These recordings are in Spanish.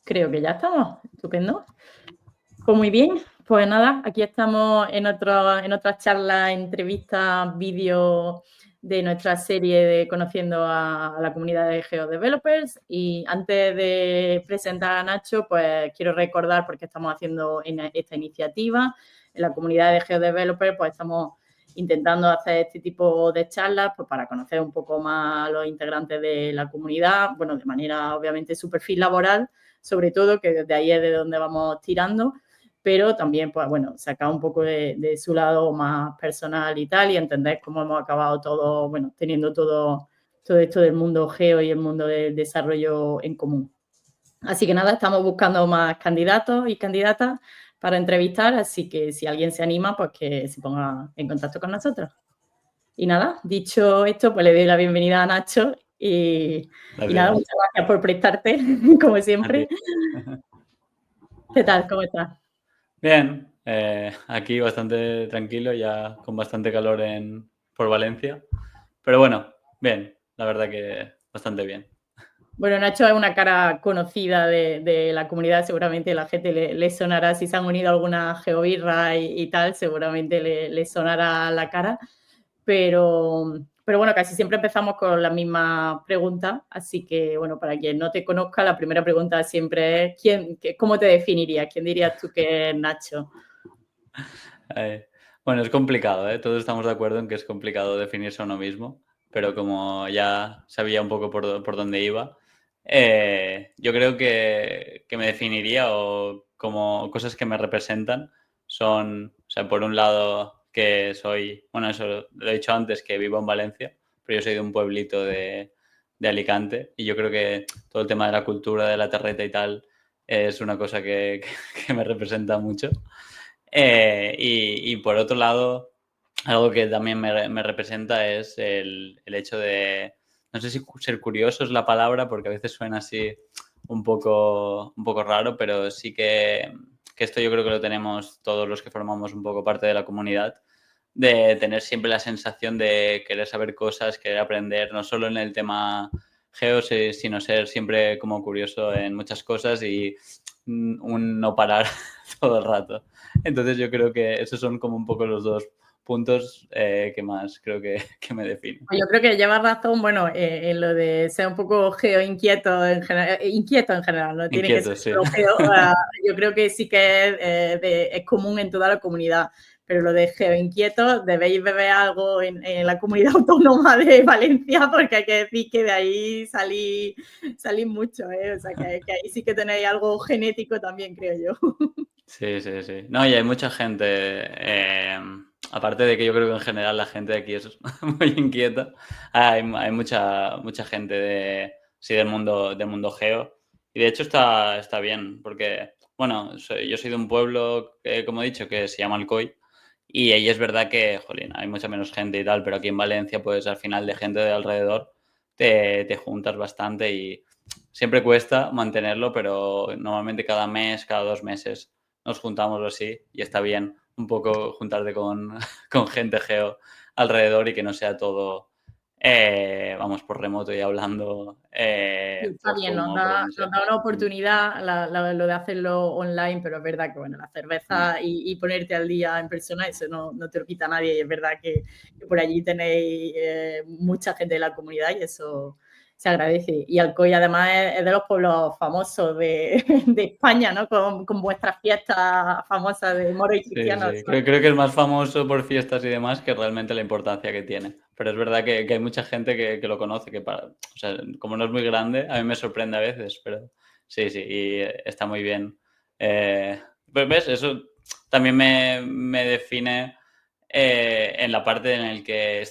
Creo que ya estamos. Estupendo. Pues muy bien. Pues nada, aquí estamos en otra charla, entrevista, vídeo de nuestra serie de Conociendo a la comunidad de GeoDevelopers. Y antes de presentar a Nacho, pues quiero recordar, porque estamos haciendo esta iniciativa en la comunidad de GeoDevelopers, pues estamos intentando hacer este tipo de charlas pues para conocer un poco más a los integrantes de la comunidad, bueno, de manera obviamente su perfil laboral, sobre todo, que desde ahí es de donde vamos tirando, pero también, pues bueno, sacar un poco de su lado más personal y tal, y entender cómo hemos acabado todo, bueno, teniendo todo esto del mundo geo y el mundo del desarrollo en común. Así que nada, estamos buscando más candidatos y candidatas para entrevistar, así que si alguien se anima, pues que se ponga en contacto con nosotros. Y nada, dicho esto, pues le doy la bienvenida a Nacho y nada, muchas gracias por prestarte, como siempre. ¿Qué tal? ¿Cómo estás? Bien, aquí bastante tranquilo, ya con bastante calor por Valencia. Pero bueno, bien, la verdad que bastante bien. Bueno, Nacho es una cara conocida de la comunidad, seguramente la gente le sonará, si se han unido a alguna geobirra y tal, seguramente le sonará la cara. Pero bueno, casi siempre empezamos con la misma pregunta, así que, bueno, para quien no te conozca, la primera pregunta siempre es, ¿cómo te definirías? ¿Quién dirías tú que es Nacho? Bueno, es complicado, ¿eh? Todos estamos de acuerdo en que es complicado definirse a uno mismo, pero como ya sabía un poco por dónde iba, yo creo que me definiría o como cosas que me representan son, o sea, por un lado que soy, bueno, eso lo he dicho antes, que vivo en Valencia, pero yo soy de un pueblito de Alicante y yo creo que todo el tema de la cultura de la terreta y tal es una cosa que me representa mucho. Y por otro lado, algo que también me representa es el hecho de, no sé si ser curioso es la palabra, porque a veces suena así un poco raro, pero sí que esto yo creo que lo tenemos todos los que formamos un poco parte de la comunidad, de tener siempre la sensación de querer saber cosas, querer aprender, no solo en el tema geo, sino ser siempre como curioso en muchas cosas y un no parar todo el rato. Entonces yo creo que esos son como un poco los dos puntos que más creo que me definen. Yo creo que llevas razón, bueno, en lo de ser un poco inquieto en general, no tiene que Inquieto, ser sí. solo geo. Yo creo que sí que es común en toda la comunidad, pero lo de inquieto debéis beber algo en la comunidad autónoma de Valencia, porque hay que decir que de ahí salís mucho, ¿eh? O sea, que ahí sí que tenéis algo genético también, creo yo. Sí, sí, sí. No, y hay mucha gente, aparte de que yo creo que en general la gente de aquí es muy inquieta, hay mucha gente sí, del mundo geo. Y de hecho está bien, porque, bueno, yo soy de un pueblo, como he dicho, que se llama Alcoy, y ahí es verdad que, jolín, hay mucha menos gente y tal, pero aquí en Valencia, pues al final de gente de alrededor, te juntas bastante y siempre cuesta mantenerlo, pero normalmente cada mes, cada 2 meses nos juntamos así y está bien un poco juntarte con, con gente geo alrededor y que no sea todo, vamos, por remoto y hablando Está por bien, Zoom o por donde nos sea. da una oportunidad lo de hacerlo online, pero es verdad que bueno, la Mm. cerveza y ponerte al día en persona, eso no te lo quita nadie. Y es verdad que por allí tenéis mucha gente de la comunidad y eso se agradece. Y Alcoy además es de los pueblos famosos de España, ¿no? Con vuestras fiestas famosas de moros y Sí, cristianos. sí. Creo que es más famoso por fiestas y demás que realmente la importancia que tiene. Pero es verdad que hay mucha gente que lo conoce, o sea, como no es muy grande, a mí me sorprende a veces, pero sí, sí, y está muy bien. Pues ves, eso también me define en la parte en el que,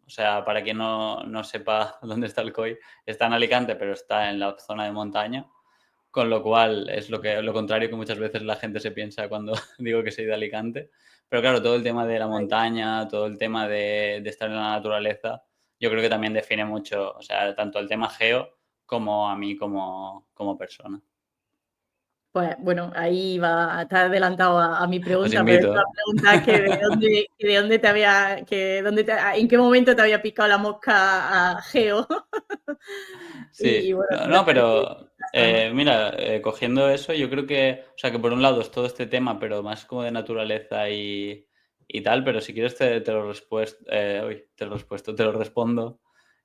o sea, para quien no sepa dónde está el COI, está en Alicante, pero está en la zona de montaña. Con lo cual es lo contrario que muchas veces la gente se piensa cuando digo que soy de Alicante. Pero claro, todo el tema de la montaña, todo el tema de estar en la naturaleza, yo creo que también define mucho, o sea, tanto el tema geo como a mí como persona. Pues bueno, ahí va, te has adelantado a mi Os pregunta, pero invito, esta ¿eh? pregunta es que de dónde te había, en qué momento te había picado la mosca a Geo. Y Sí, bueno, no, después pero Mira, cogiendo eso, yo creo que, o sea, que por un lado es todo este tema, pero más como de naturaleza y tal, pero si quieres te lo te lo respondo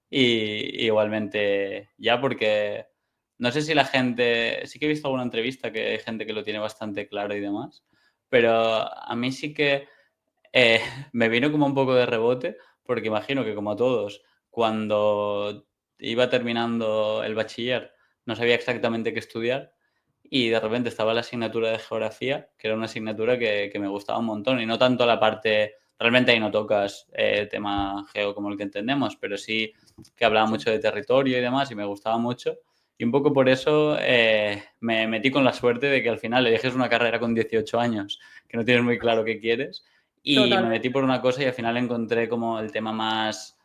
y igualmente ya, porque no sé si la gente, sí que he visto alguna entrevista que hay gente que lo tiene bastante claro y demás, pero a mí sí que eh, me vino como un poco de rebote, porque imagino que como a todos, cuando iba terminando el bachiller, no sabía exactamente qué estudiar y de repente estaba la asignatura de geografía, que era una asignatura que me gustaba un montón y no tanto la parte, realmente ahí no tocas tema geo como el que entendemos, pero sí que hablaba Sí, mucho de territorio y demás y me gustaba mucho. Y un poco por eso me metí con la suerte de que al final eliges una carrera con 18 años, que no tienes muy claro qué quieres y me metí totalmente. por una cosa y al final encontré como el tema más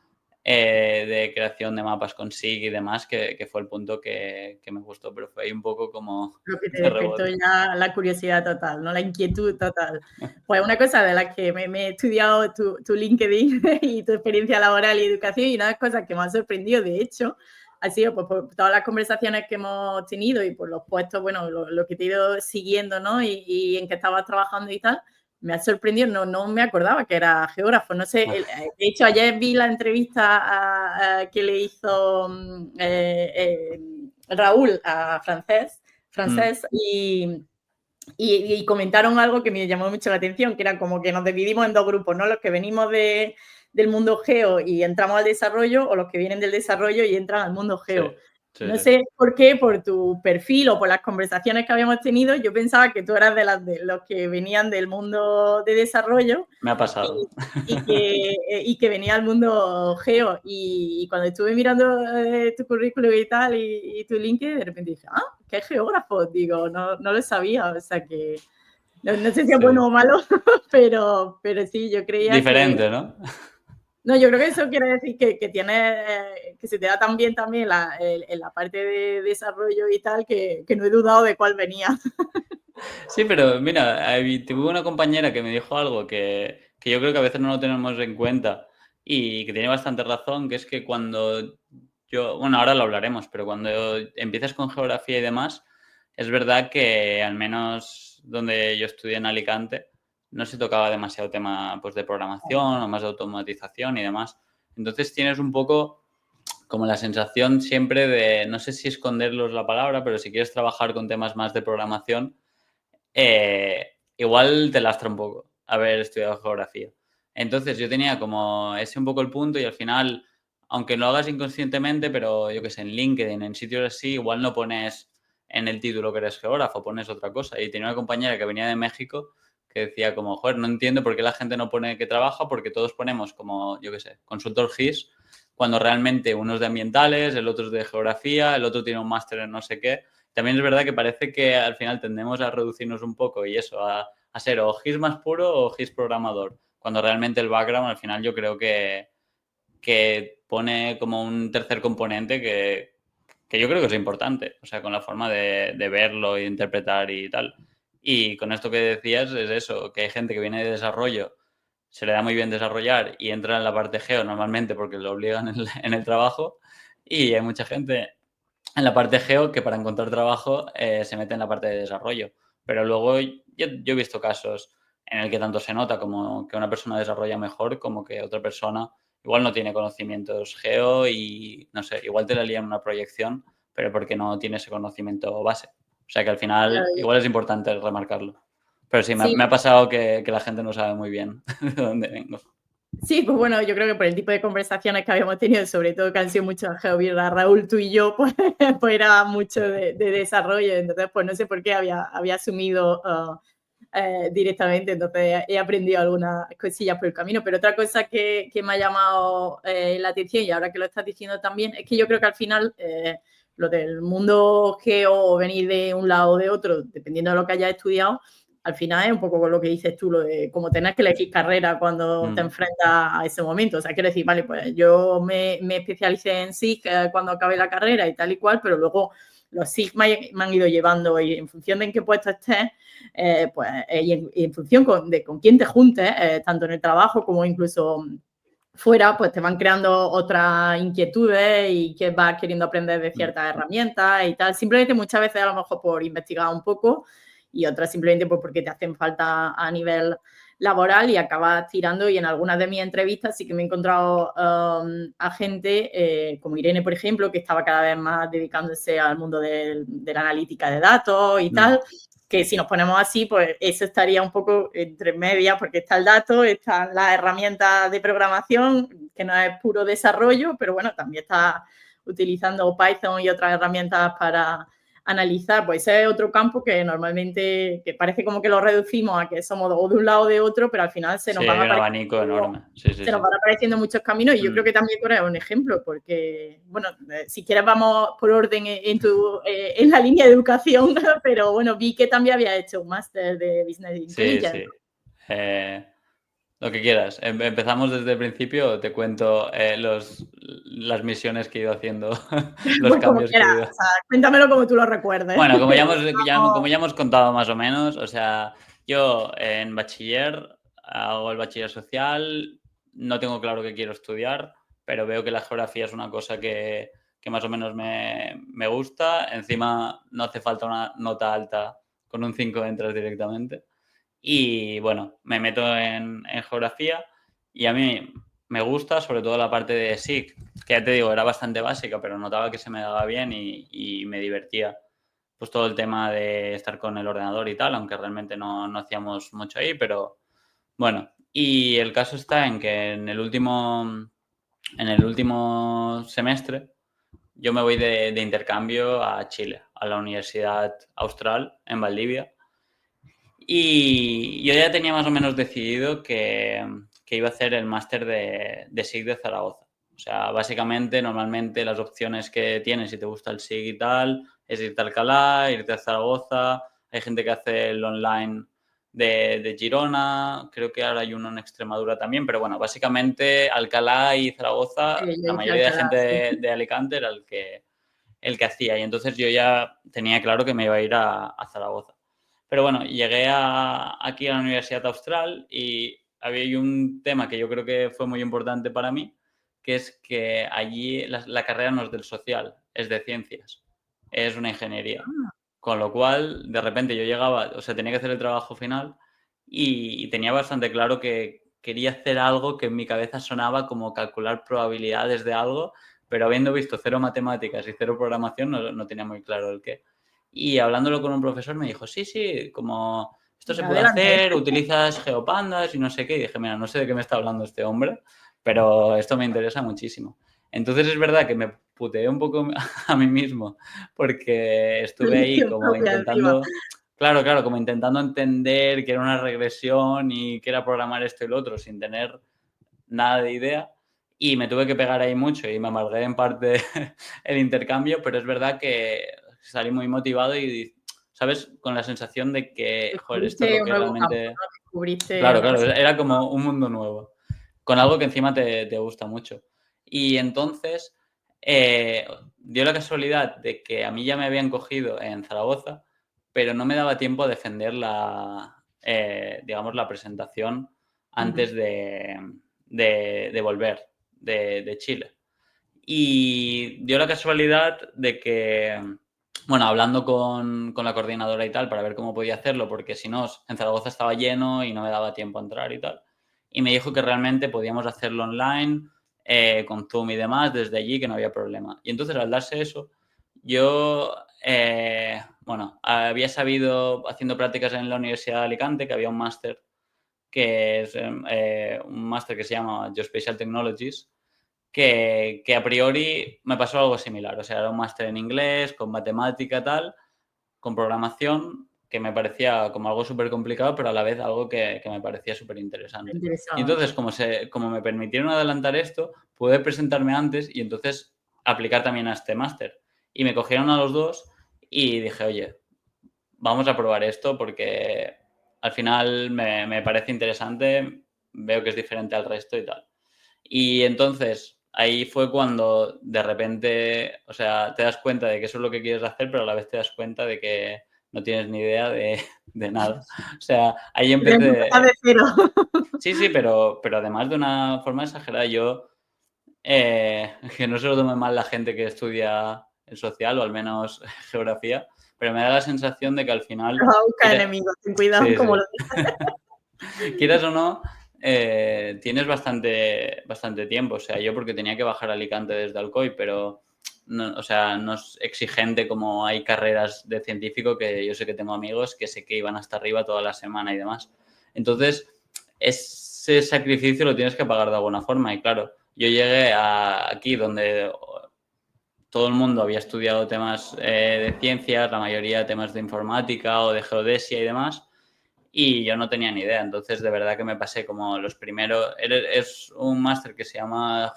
de creación de mapas con SIG y demás, que fue el punto que me gustó, pero fue ahí un poco como Lo que te de despertó rebote. ya la curiosidad total, ¿no? La inquietud total. Pues una cosa de las que me he estudiado tu LinkedIn y tu experiencia laboral y educación, y una de las cosas que me ha sorprendido, de hecho, ha sido pues, por todas las conversaciones que hemos tenido y por los puestos, bueno, lo que te he ido siguiendo, ¿no? Y en que estabas trabajando y tal, me ha sorprendido, no me acordaba que era geógrafo, no sé, de hecho ayer vi la entrevista que le hizo Raúl a Francés y comentaron algo que me llamó mucho la atención, que era como que nos dividimos en dos grupos, ¿no? Los que venimos del mundo geo y entramos al desarrollo, o los que vienen del desarrollo y entran al mundo Sí, geo. sí, No sí. sé por qué, por tu perfil o por las conversaciones que habíamos tenido, yo pensaba que tú eras de los que venían del mundo de desarrollo Me ha pasado. y, y que venía al mundo geo. Y cuando estuve mirando tu currículum y tal, y tu LinkedIn, de repente dije, ¿qué geógrafo? Digo, no lo sabía. O sea que no sé si es bueno Sí. o malo, pero sí, yo creía que... Diferente, ¿no? No, yo creo que eso quiere decir que tienes, que se te da tan bien también en la parte de desarrollo y tal, que no he dudado de cuál venía. Sí, pero mira, tuve una compañera que me dijo algo que yo creo que a veces no lo tenemos en cuenta y que tiene bastante razón, que es que cuando bueno, ahora lo hablaremos, pero cuando empiezas con geografía y demás, es verdad que al menos donde yo estudié en Alicante, no se tocaba demasiado tema pues, de programación o más de automatización y demás. Entonces tienes un poco como la sensación siempre de, no sé si esconderlos la palabra, pero si quieres trabajar con temas más de programación, igual te lastra un poco haber estudiado geografía. Entonces yo tenía como ese un poco el punto y al final, aunque lo hagas inconscientemente, pero yo que sé, en LinkedIn, en sitios así, igual no pones en el título que eres geógrafo, pones otra cosa. Y tenía una compañera que venía de México que decía como, joder, no entiendo por qué la gente no pone que trabaja, porque todos ponemos como, yo que sé, consultor GIS, cuando realmente uno es de ambientales, el otro es de geografía, el otro tiene un máster en no sé qué. También es verdad que parece que al final tendemos a reducirnos un poco y eso, a ser o GIS más puro o GIS programador, cuando realmente el background al final yo creo que pone como un tercer componente que yo creo que es importante, o sea, con la forma de verlo e interpretar y tal. Y con esto que decías es eso, que hay gente que viene de desarrollo, se le da muy bien desarrollar y entra en la parte geo normalmente porque lo obligan en el trabajo y hay mucha gente en la parte geo que para encontrar trabajo se mete en la parte de desarrollo. Pero luego yo he visto casos en el que tanto se nota como que una persona desarrolla mejor como que otra persona igual no tiene conocimientos geo y no sé, igual te la lían una proyección, pero porque no tiene ese conocimiento base. O sea que al final igual es importante remarcarlo. Pero sí, Sí, me ha pasado que la gente no sabe muy bien de dónde vengo. sí, pues bueno, yo creo que por el tipo de conversaciones que habíamos tenido, sobre todo que han sido mucho Geovira, Raúl, tú y yo, pues era mucho de desarrollo, entonces pues no sé por qué había asumido directamente, entonces he aprendido algunas cosillas por el camino, pero otra cosa que me ha llamado la atención y ahora que lo estás diciendo también, es que yo creo que al final lo del mundo geo o venir de un lado o de otro, dependiendo de lo que hayas estudiado, al final es un poco con lo que dices tú, lo de como tener que elegir carrera cuando te enfrentas a ese momento. O sea, quiero decir, vale, pues yo me especialicé en SIG cuando acabé la carrera y tal y cual, pero luego los SIG me han ido llevando y en función de en qué puesto estés, pues, y en función de con quién te juntes, tanto en el trabajo como incluso fuera, pues te van creando otras inquietudes y que vas queriendo aprender de ciertas herramientas y tal. Simplemente muchas veces a lo mejor por investigar un poco y otras simplemente pues porque te hacen falta a nivel laboral y acabas tirando. Y en algunas de mis entrevistas sí que me he encontrado a gente como Irene, por ejemplo, que estaba cada vez más dedicándose al mundo de la analítica de datos y tal, que si nos ponemos así, pues eso estaría un poco entre medias, porque está el dato, están las herramientas de programación, que no es puro desarrollo, pero bueno, también está utilizando Python y otras herramientas para analizar. Pues ese es otro campo que normalmente, que parece como que lo reducimos a que somos o de un lado o de otro, pero al final se nos Sí, van hay un apareciendo, abanico enorme. Sí, sí, se nos sí. van apareciendo muchos caminos y yo creo que también tú eres un ejemplo, porque, bueno, si quieres vamos por orden en la línea de educación, pero bueno, vi que también había hecho un máster de Business Sí, Intelligence. sí. Lo que quieras. ¿Empezamos desde el principio o te cuento las misiones que he ido haciendo, los Pues como cambios que quieras, he ido? o sea, cuéntamelo como tú lo recuerdes. Bueno, como ya hemos contado más o menos, o sea, yo en bachiller hago el bachiller social, no tengo claro qué quiero estudiar, pero veo que la geografía es una cosa que más o menos me gusta. Encima no hace falta una nota alta, con un 5 entras directamente. Y bueno, me meto en geografía y a mí me gusta sobre todo la parte de SIC, que ya te digo, era bastante básica, pero notaba que se me daba bien y me divertía. Pues todo el tema de estar con el ordenador y tal, aunque realmente no hacíamos mucho ahí, pero bueno. Y el caso está en que en el último semestre yo me voy de intercambio a Chile, a la Universidad Austral en Valdivia. Y yo ya tenía más o menos decidido que iba a hacer el máster de SIG de Zaragoza. O sea, básicamente, normalmente las opciones que tienes, si te gusta el SIG y tal, es irte a Alcalá, irte a Zaragoza. Hay gente que hace el online de Girona, creo que ahora hay uno en Extremadura también, pero bueno, básicamente Alcalá y Zaragoza, Sí, yo la hice mayoría de Alcalá, gente sí. de Alicante era el que hacía. Y entonces yo ya tenía claro que me iba a ir a Zaragoza. Pero bueno, llegué aquí a la Universidad Austral y había un tema que yo creo que fue muy importante para mí, que es que allí la carrera no es del social, es de ciencias, es una ingeniería. Con lo cual, de repente yo llegaba, o sea, tenía que hacer el trabajo final y tenía bastante claro que quería hacer algo que en mi cabeza sonaba como calcular probabilidades de algo, pero habiendo visto cero matemáticas y cero programación, no tenía muy claro el qué. Y hablándolo con un profesor me dijo, sí, sí, como esto se puede Adelante. hacer, utilizas geopandas y no sé qué. Y dije, mira, no sé de qué me está hablando este hombre, pero esto me interesa muchísimo. Entonces es verdad que me puteé un poco a mí mismo porque estuve ahí Elección como propia encima. intentando, claro, como intentando entender que era una regresión y que era programar esto y lo otro sin tener nada de idea. Y me tuve que pegar ahí mucho y me amargué en parte el intercambio, pero es verdad que salí muy motivado y, ¿sabes? Con la sensación de que, joder, esto es Descubriste lo un que nuevo campo, realmente... ¿no? Descubriste Claro, una claro, cosa. era como un mundo nuevo, con algo que encima te gusta mucho. Y entonces dio la casualidad de que a mí ya me habían cogido en Zaragoza, pero no me daba tiempo a defender digamos, la presentación antes de volver de Chile. Y dio la casualidad de que, bueno, hablando con la coordinadora y tal, para ver cómo podía hacerlo, porque si no, en Zaragoza estaba lleno y no me daba tiempo a entrar y tal. Y me dijo que realmente podíamos hacerlo online, con Zoom y demás, desde allí, que no había problema. Y entonces, al darse eso, yo, bueno, había sabido, haciendo prácticas en la Universidad de Alicante, que había un máster que es un máster que se llama Geospatial Technologies, que a priori me pasó algo similar. O sea, era un máster en inglés, con matemática, tal, con programación, que me parecía como algo súper complicado, pero a la vez algo que me parecía súper Me interesante. Y interesaba. entonces, como me permitieron adelantar esto, pude presentarme antes y entonces aplicar también a este máster. Y me cogieron a los dos y dije, oye, vamos a probar esto porque al final me parece interesante, veo que es diferente al resto y tal. Y entonces ahí fue cuando de repente, o sea, te das cuenta de que eso es lo que quieres hacer, pero a la vez te das cuenta de que no tienes ni idea de nada. O sea, ahí Tienes que empezar empecé, de cero. Sí, pero además de una forma exagerada, yo, que no se lo tome mal la gente que estudia el social o al menos geografía, pero me da la sensación de que al final, Vas a buscar enemigos, ten cuidado sí, como sí. lo dices. Quieras o no, tienes bastante tiempo. O sea, yo porque tenía que bajar a Alicante desde Alcoy, pero no, o sea, no es exigente como hay carreras de científico que yo sé que tengo amigos que sé que iban hasta arriba toda la semana y demás. Entonces, ese sacrificio lo tienes que pagar de alguna forma. Y claro, yo llegué aquí donde todo el mundo había estudiado temas de ciencias, la mayoría temas de informática o de geodesia y demás, y yo no tenía ni idea. Entonces, de verdad que me pasé como los primeros. Es un máster que se llama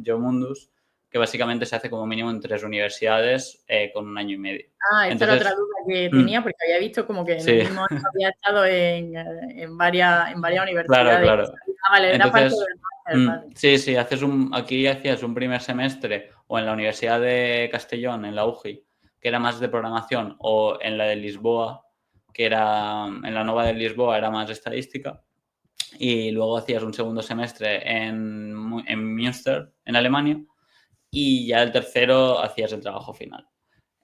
Geomundus, que básicamente se hace como mínimo en 3 universidades con 1 año y medio. Esta era otra Entonces, duda que tenía, porque había visto como que en el sí, mismo año había estado en varias claro, universidades. claro. Vale, era parte Entonces, del máster, vale. sí, aquí hacías un primer semestre o en la Universidad de Castellón, en la UGI, que era más de programación, o en la de Lisboa, que era en la Nova de Lisboa, era más estadística. Y luego hacías un segundo semestre en Münster, en Alemania, y ya el tercero hacías el trabajo final.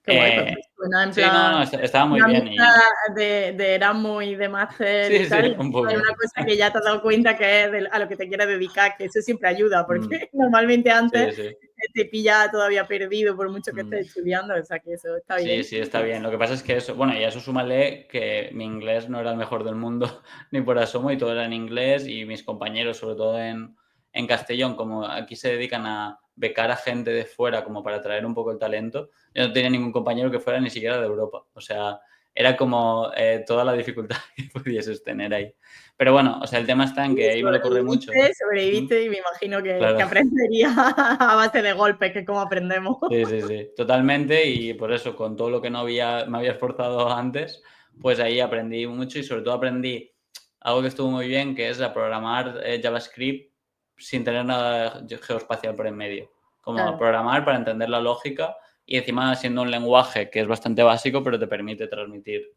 Qué guay, pues suena en Sí, no, plan no, estaba muy una bien mezcla y de Erasmus y de máster y sí, tal, sí, y un hay poco. una cosa que ya te has dado cuenta que es a lo que te quieres dedicar, que eso siempre ayuda, porque normalmente Sí, antes sí. te pilla todavía perdido por mucho que estés estudiando, o sea que eso está Sí, bien. sí, está bien. Lo que pasa es que eso, bueno, y a eso súmale que mi inglés no era el mejor del mundo ni por asomo y todo era en inglés y mis compañeros, sobre todo en Castellón, como aquí se dedican a becar a gente de fuera como para traer un poco el talento, yo no tenía ningún compañero que fuera ni siquiera de Europa. O sea, era como toda la dificultad que pudieses tener ahí. Pero bueno, o sea, el tema está en que ahí me lo corre mucho. Sobreviviste y me imagino que Claro. aprenderías a base de golpes, que es como aprendemos. Sí, sí, sí, totalmente. Y por eso, con todo lo que me había esforzado antes, pues ahí aprendí mucho y sobre todo aprendí algo que estuvo muy bien, que es a programar JavaScript sin tener nada geoespacial por en medio. Como a Claro. programar para entender la lógica y encima siendo un lenguaje que es bastante básico, pero te permite transmitir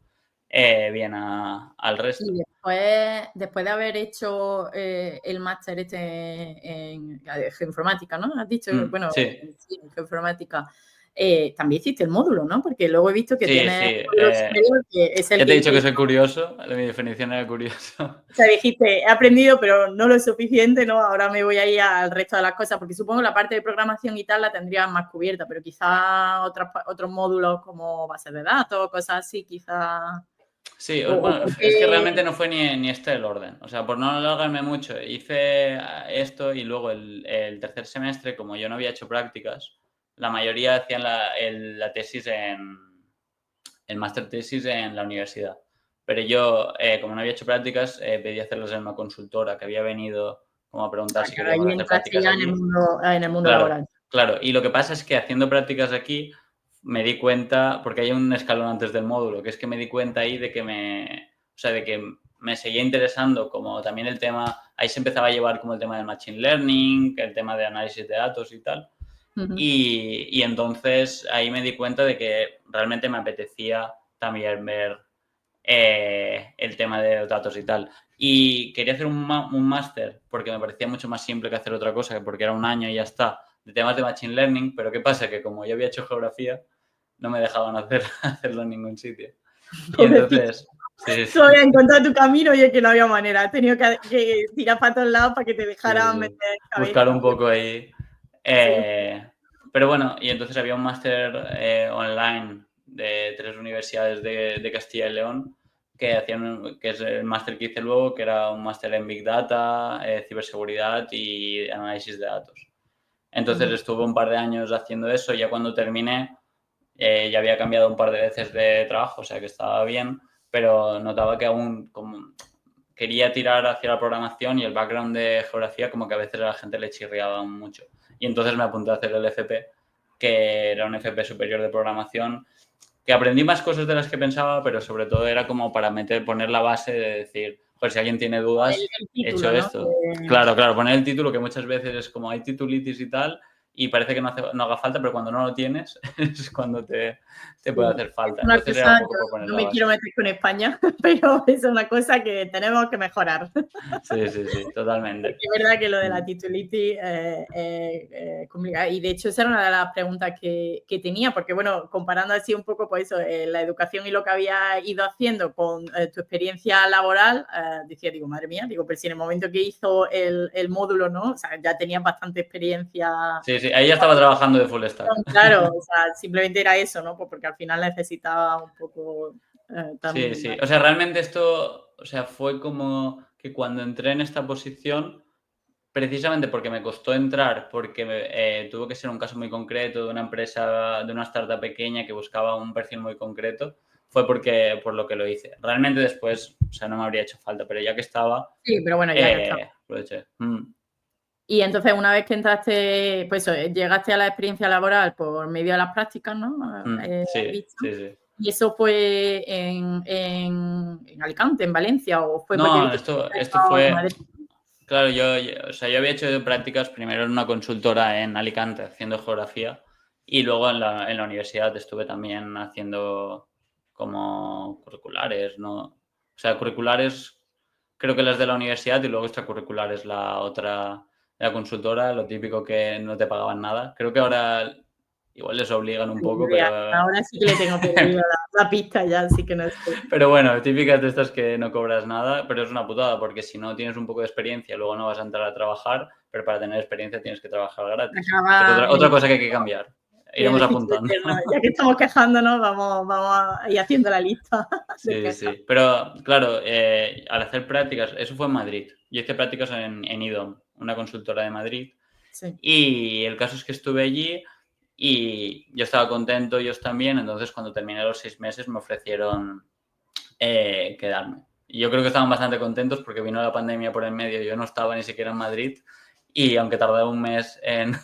bien al resto. Y después de haber hecho el máster en geoinformática, ¿no? Has dicho, bueno, Sí, sí, en geoinformática, también hiciste el módulo, ¿no? Porque luego he visto que sí, tienes sí. un módulo superior, que es el Ya te que he dicho hice que yo. soy curioso, mi definición era curioso. O sea, dijiste, he aprendido, pero no lo suficiente, ¿no? Ahora me voy a ir al resto de las cosas, porque supongo que la parte de programación y tal la tendrías más cubierta, pero quizás otros módulos como bases de datos, cosas así, quizás. Sí, O bueno, es que porque. realmente no fue ni este el orden. O sea, por no alargarme mucho, hice esto y luego el tercer semestre, como yo no había hecho prácticas, la mayoría hacían la tesis el máster tesis en la universidad. Pero yo, como no había hecho prácticas, pedí hacerlas en una consultora que había venido como a preguntar si Claro, ahí queríamos hacer entraste prácticas ya allí. en el mundo Claro, laboral. claro. Y lo que pasa es que haciendo prácticas aquí me di cuenta, porque hay un escalón antes del módulo, que es que me di cuenta ahí de que de que me seguía interesando como también el tema, ahí se empezaba a llevar como el tema del machine learning, el tema de análisis de datos y tal. Ujú. Y entonces ahí me di cuenta de que realmente me apetecía también ver el tema de los datos y tal. Y quería hacer un máster porque me parecía mucho más simple que hacer otra cosa, porque era 1 año y ya está, de temas de Machine Learning, pero ¿qué pasa? Que como yo había hecho geografía, no me dejaban hacerlo en ningún sitio. Y Pobrecito. entonces, sí, Tú habías sí, encontrado tu camino y es que no había manera. Has tenido que tirar para todos lados para que te sí, dejaran sí, meter buscar cabeza. un poco ahí. Sí. Pero bueno, y entonces había un máster online de 3 universidades de Castilla y León que es el máster que hice luego, que era un máster en Big Data, ciberseguridad y análisis de datos. Entonces Ujú. estuve un par de años haciendo eso y ya cuando terminé ya había cambiado un par de veces de trabajo, o sea que estaba bien, pero notaba que aún como quería tirar hacia la programación y el background de geografía como que a veces a la gente le chirriaba mucho. Y entonces me apunté a hacer el FP, que era un FP superior de programación, que aprendí más cosas de las que pensaba, pero sobre todo era como para poner la base de decir, pues si alguien tiene El, dudas, el he título, hecho ¿no? esto. Claro, claro, poner el título, que muchas veces es como hay titulitis y tal, y parece que no haga falta, pero cuando no lo tienes es cuando te puede hacer falta. Una Entonces era cosa, un poco por poner no la me quiero base. meter con España, pero es una cosa que tenemos que mejorar. Sí, sí, sí, Porque totalmente. es verdad que lo de la Mm. titulitis es complicado. Y de hecho, esa era una de las preguntas que tenía, porque bueno, comparando así un poco, pues eso, la educación y lo que había ido haciendo con tu experiencia laboral, decía, digo, madre mía, digo, pero si en el momento que hizo el módulo, ¿no? O sea, ya tenías bastante experiencia. Sí, sí, ahí ya estaba trabajando de full stack. Claro, o sea, simplemente era eso, ¿no? Pues porque al final necesitaba un poco Sí, también. sí. O sea, realmente esto, o sea, fue como que cuando entré en esta posición, precisamente porque me costó entrar, porque tuvo que ser un caso muy concreto de una empresa, de una startup pequeña que buscaba un perfil muy concreto, fue por lo que lo hice. Realmente después, o sea, no me habría hecho falta, pero ya que estaba, Sí, pero bueno, ya que está. aproveché. Y entonces, una vez que entraste, pues eso, llegaste a la experiencia laboral por medio de las prácticas, ¿no? Sí, Visto. sí, sí. ¿Y eso fue en Alicante, en Valencia, o fue porque No, viste que habías esto estado en fue, Madrid? claro, o sea, yo había hecho prácticas primero en una consultora en Alicante haciendo geografía y luego en la universidad estuve también haciendo como curriculares, ¿no? O sea, curriculares creo que las de la universidad y luego extracurriculares la otra, la consultora, lo típico que no te pagaban nada. Creo que ahora igual les obligan un Ni poco, idea. pero Ahora sí que le tengo perdida la pista ya, así que no sé. pero bueno, típicas de estas que no cobras nada, pero es una putada, porque si no tienes un poco de experiencia, luego no vas a entrar a trabajar, pero para tener experiencia tienes que trabajar gratis, que es Acaba otra cosa que hay que cambiar. en Iremos el ciclo apuntando. eterno. Ya que estamos quejándonos, vamos a ir haciendo la lista de Sí, quejas. sí. Pero claro, al hacer prácticas, eso fue en Madrid. Yo hice prácticas en IDOM, una consultora de Madrid, Sí. y el caso es que estuve allí y yo estaba contento, ellos también, entonces cuando terminé los 6 meses me ofrecieron quedarme. Y yo creo que estaban bastante contentos porque vino la pandemia por el medio, yo no estaba ni siquiera en Madrid y aunque tardé un mes en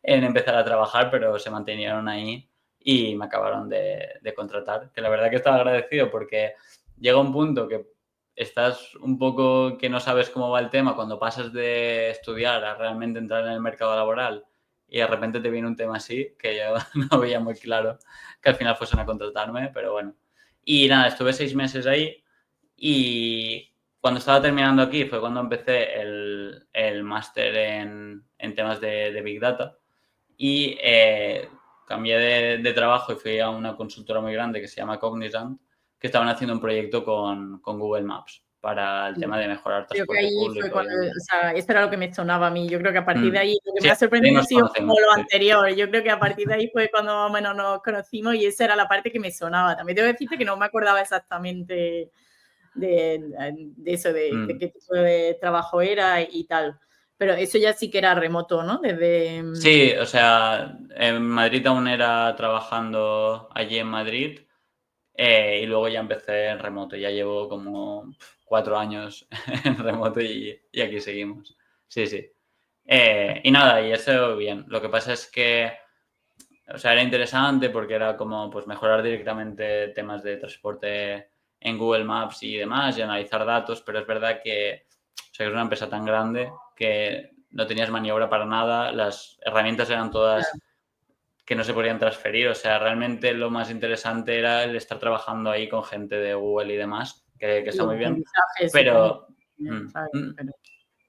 empezar a trabajar, pero se mantenieron ahí y me acabaron de contratar, que la verdad que estaba agradecido porque llega un punto que estás un poco que no sabes cómo va el tema cuando pasas de estudiar a realmente entrar en el mercado laboral y de repente te viene un tema así que yo no veía muy claro que al final fuesen a contratarme, pero bueno. Y nada, estuve 6 meses ahí y cuando estaba terminando aquí fue cuando empecé el máster en temas de Big Data y cambié de trabajo y fui a una consultora muy grande que se llama Cognizant, que estaban haciendo un proyecto con Google Maps para el tema de mejorar Creo que transporte ahí fue público y cuando, demás. o sea, eso era lo que me sonaba a mí. Yo creo que a partir de ahí, lo que Sí, me ha ahí sorprendido ha nos sido como conocemos. lo Sí. anterior. Yo creo que a partir de ahí fue cuando más o menos nos conocimos y esa era la parte que me sonaba. También tengo que decirte que no me acordaba exactamente de eso, de qué tipo de trabajo era y tal. Pero eso ya sí que era remoto, ¿no? Desde... Sí, o sea, en Madrid aún era trabajando allí en Madrid y luego ya empecé en remoto. Ya llevo como 4 años en remoto y aquí seguimos. Sí, sí. Y nada, y eso bien. Lo que pasa es que, o sea, era interesante porque era como pues mejorar directamente temas de transporte en Google Maps y demás y analizar datos, pero es verdad que, o sea, que es una empresa tan grande que no tenías maniobra para nada, las herramientas eran todas que no se podían transferir, o sea, realmente lo más interesante era el estar trabajando ahí con gente de Google y demás, que está Los muy bien, aprendizajes, supongo. pero ¿Sabes? Pero...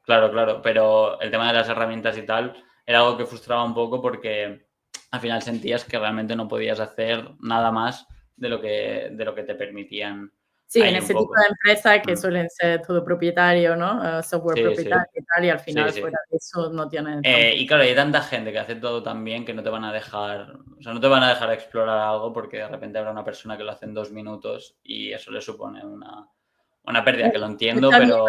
claro, claro, pero el tema de las herramientas y tal era algo que frustraba un poco porque al final sentías que realmente no podías hacer nada más de lo que te permitían Sí, en ahí un ese tipo de poco. empresas que suelen ser todo propietario, ¿no? Software Sí, sí, propietario y tal, y al sí, final sí. fuera de eso no tienes tampoco. Y claro, hay tanta gente que hace todo tan bien que no te van a dejar, o sea, no te van a dejar explorar algo porque de repente habrá una persona que lo hace en 2 minutos y eso le supone una pérdida, que lo entiendo, Está bien pero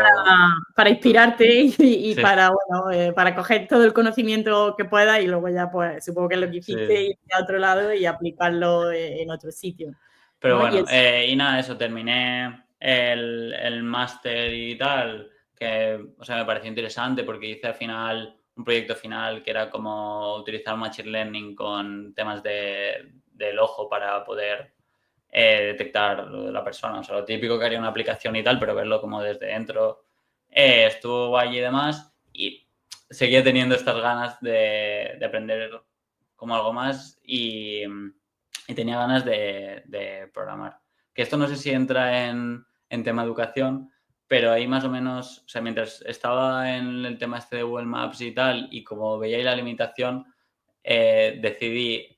para inspirarte y sí, para, bueno, para coger todo el conocimiento que puedas y luego ya, pues, supongo que es lo que hiciste, sí. ir a otro lado y aplicarlo en otro sitio, Pero ¿no? Y bueno, el y nada, eso, terminé el máster y tal, que, o sea, me pareció interesante porque hice al final un proyecto final que era como utilizar Machine Learning con temas del ojo para poder detectar lo de la persona. O sea, lo típico que haría una aplicación y tal, pero verlo como desde dentro. Estuvo allí y demás. Y seguía teniendo estas ganas de aprender como algo más y tenía ganas de programar. Que esto no sé si entra en tema educación, pero ahí más o menos, o sea, mientras estaba en el tema este de Google Maps y tal, y como veía ahí la limitación, decidí,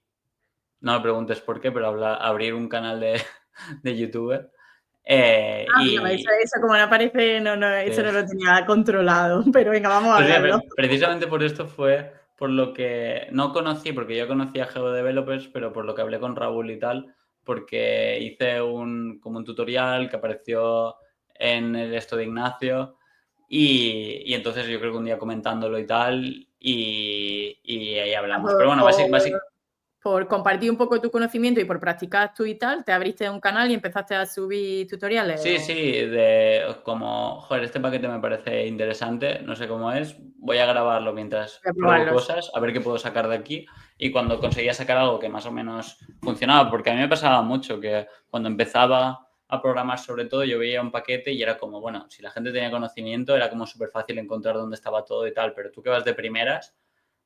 no me preguntes por qué, pero abrir un canal de YouTuber. Mira, eso como no aparece, eso no lo tenía controlado, pero venga, vamos a Pues hablarlo. mira, precisamente por esto fue por lo que no conocí, porque yo conocía GeoDevelopers, pero por lo que hablé con Raúl y tal, porque hice como un tutorial que apareció en el esto de Ignacio y entonces yo creo que un día comentándolo y tal y ahí hablamos. Pero bueno, básicamente... Por compartir un poco tu conocimiento y por practicar tú y tal, te abriste un canal y empezaste a subir tutoriales. Sí, sí, como, joder, este paquete me parece interesante, no sé cómo es, voy a grabarlo mientras Voy a pruebo probarlos. cosas, a ver qué puedo sacar de aquí. Y cuando conseguía sacar algo que más o menos funcionaba, porque a mí me pasaba mucho que cuando empezaba a programar sobre todo, yo veía un paquete y era como, bueno, si la gente tenía conocimiento, era como súper fácil encontrar dónde estaba todo y tal, pero tú que vas de primeras,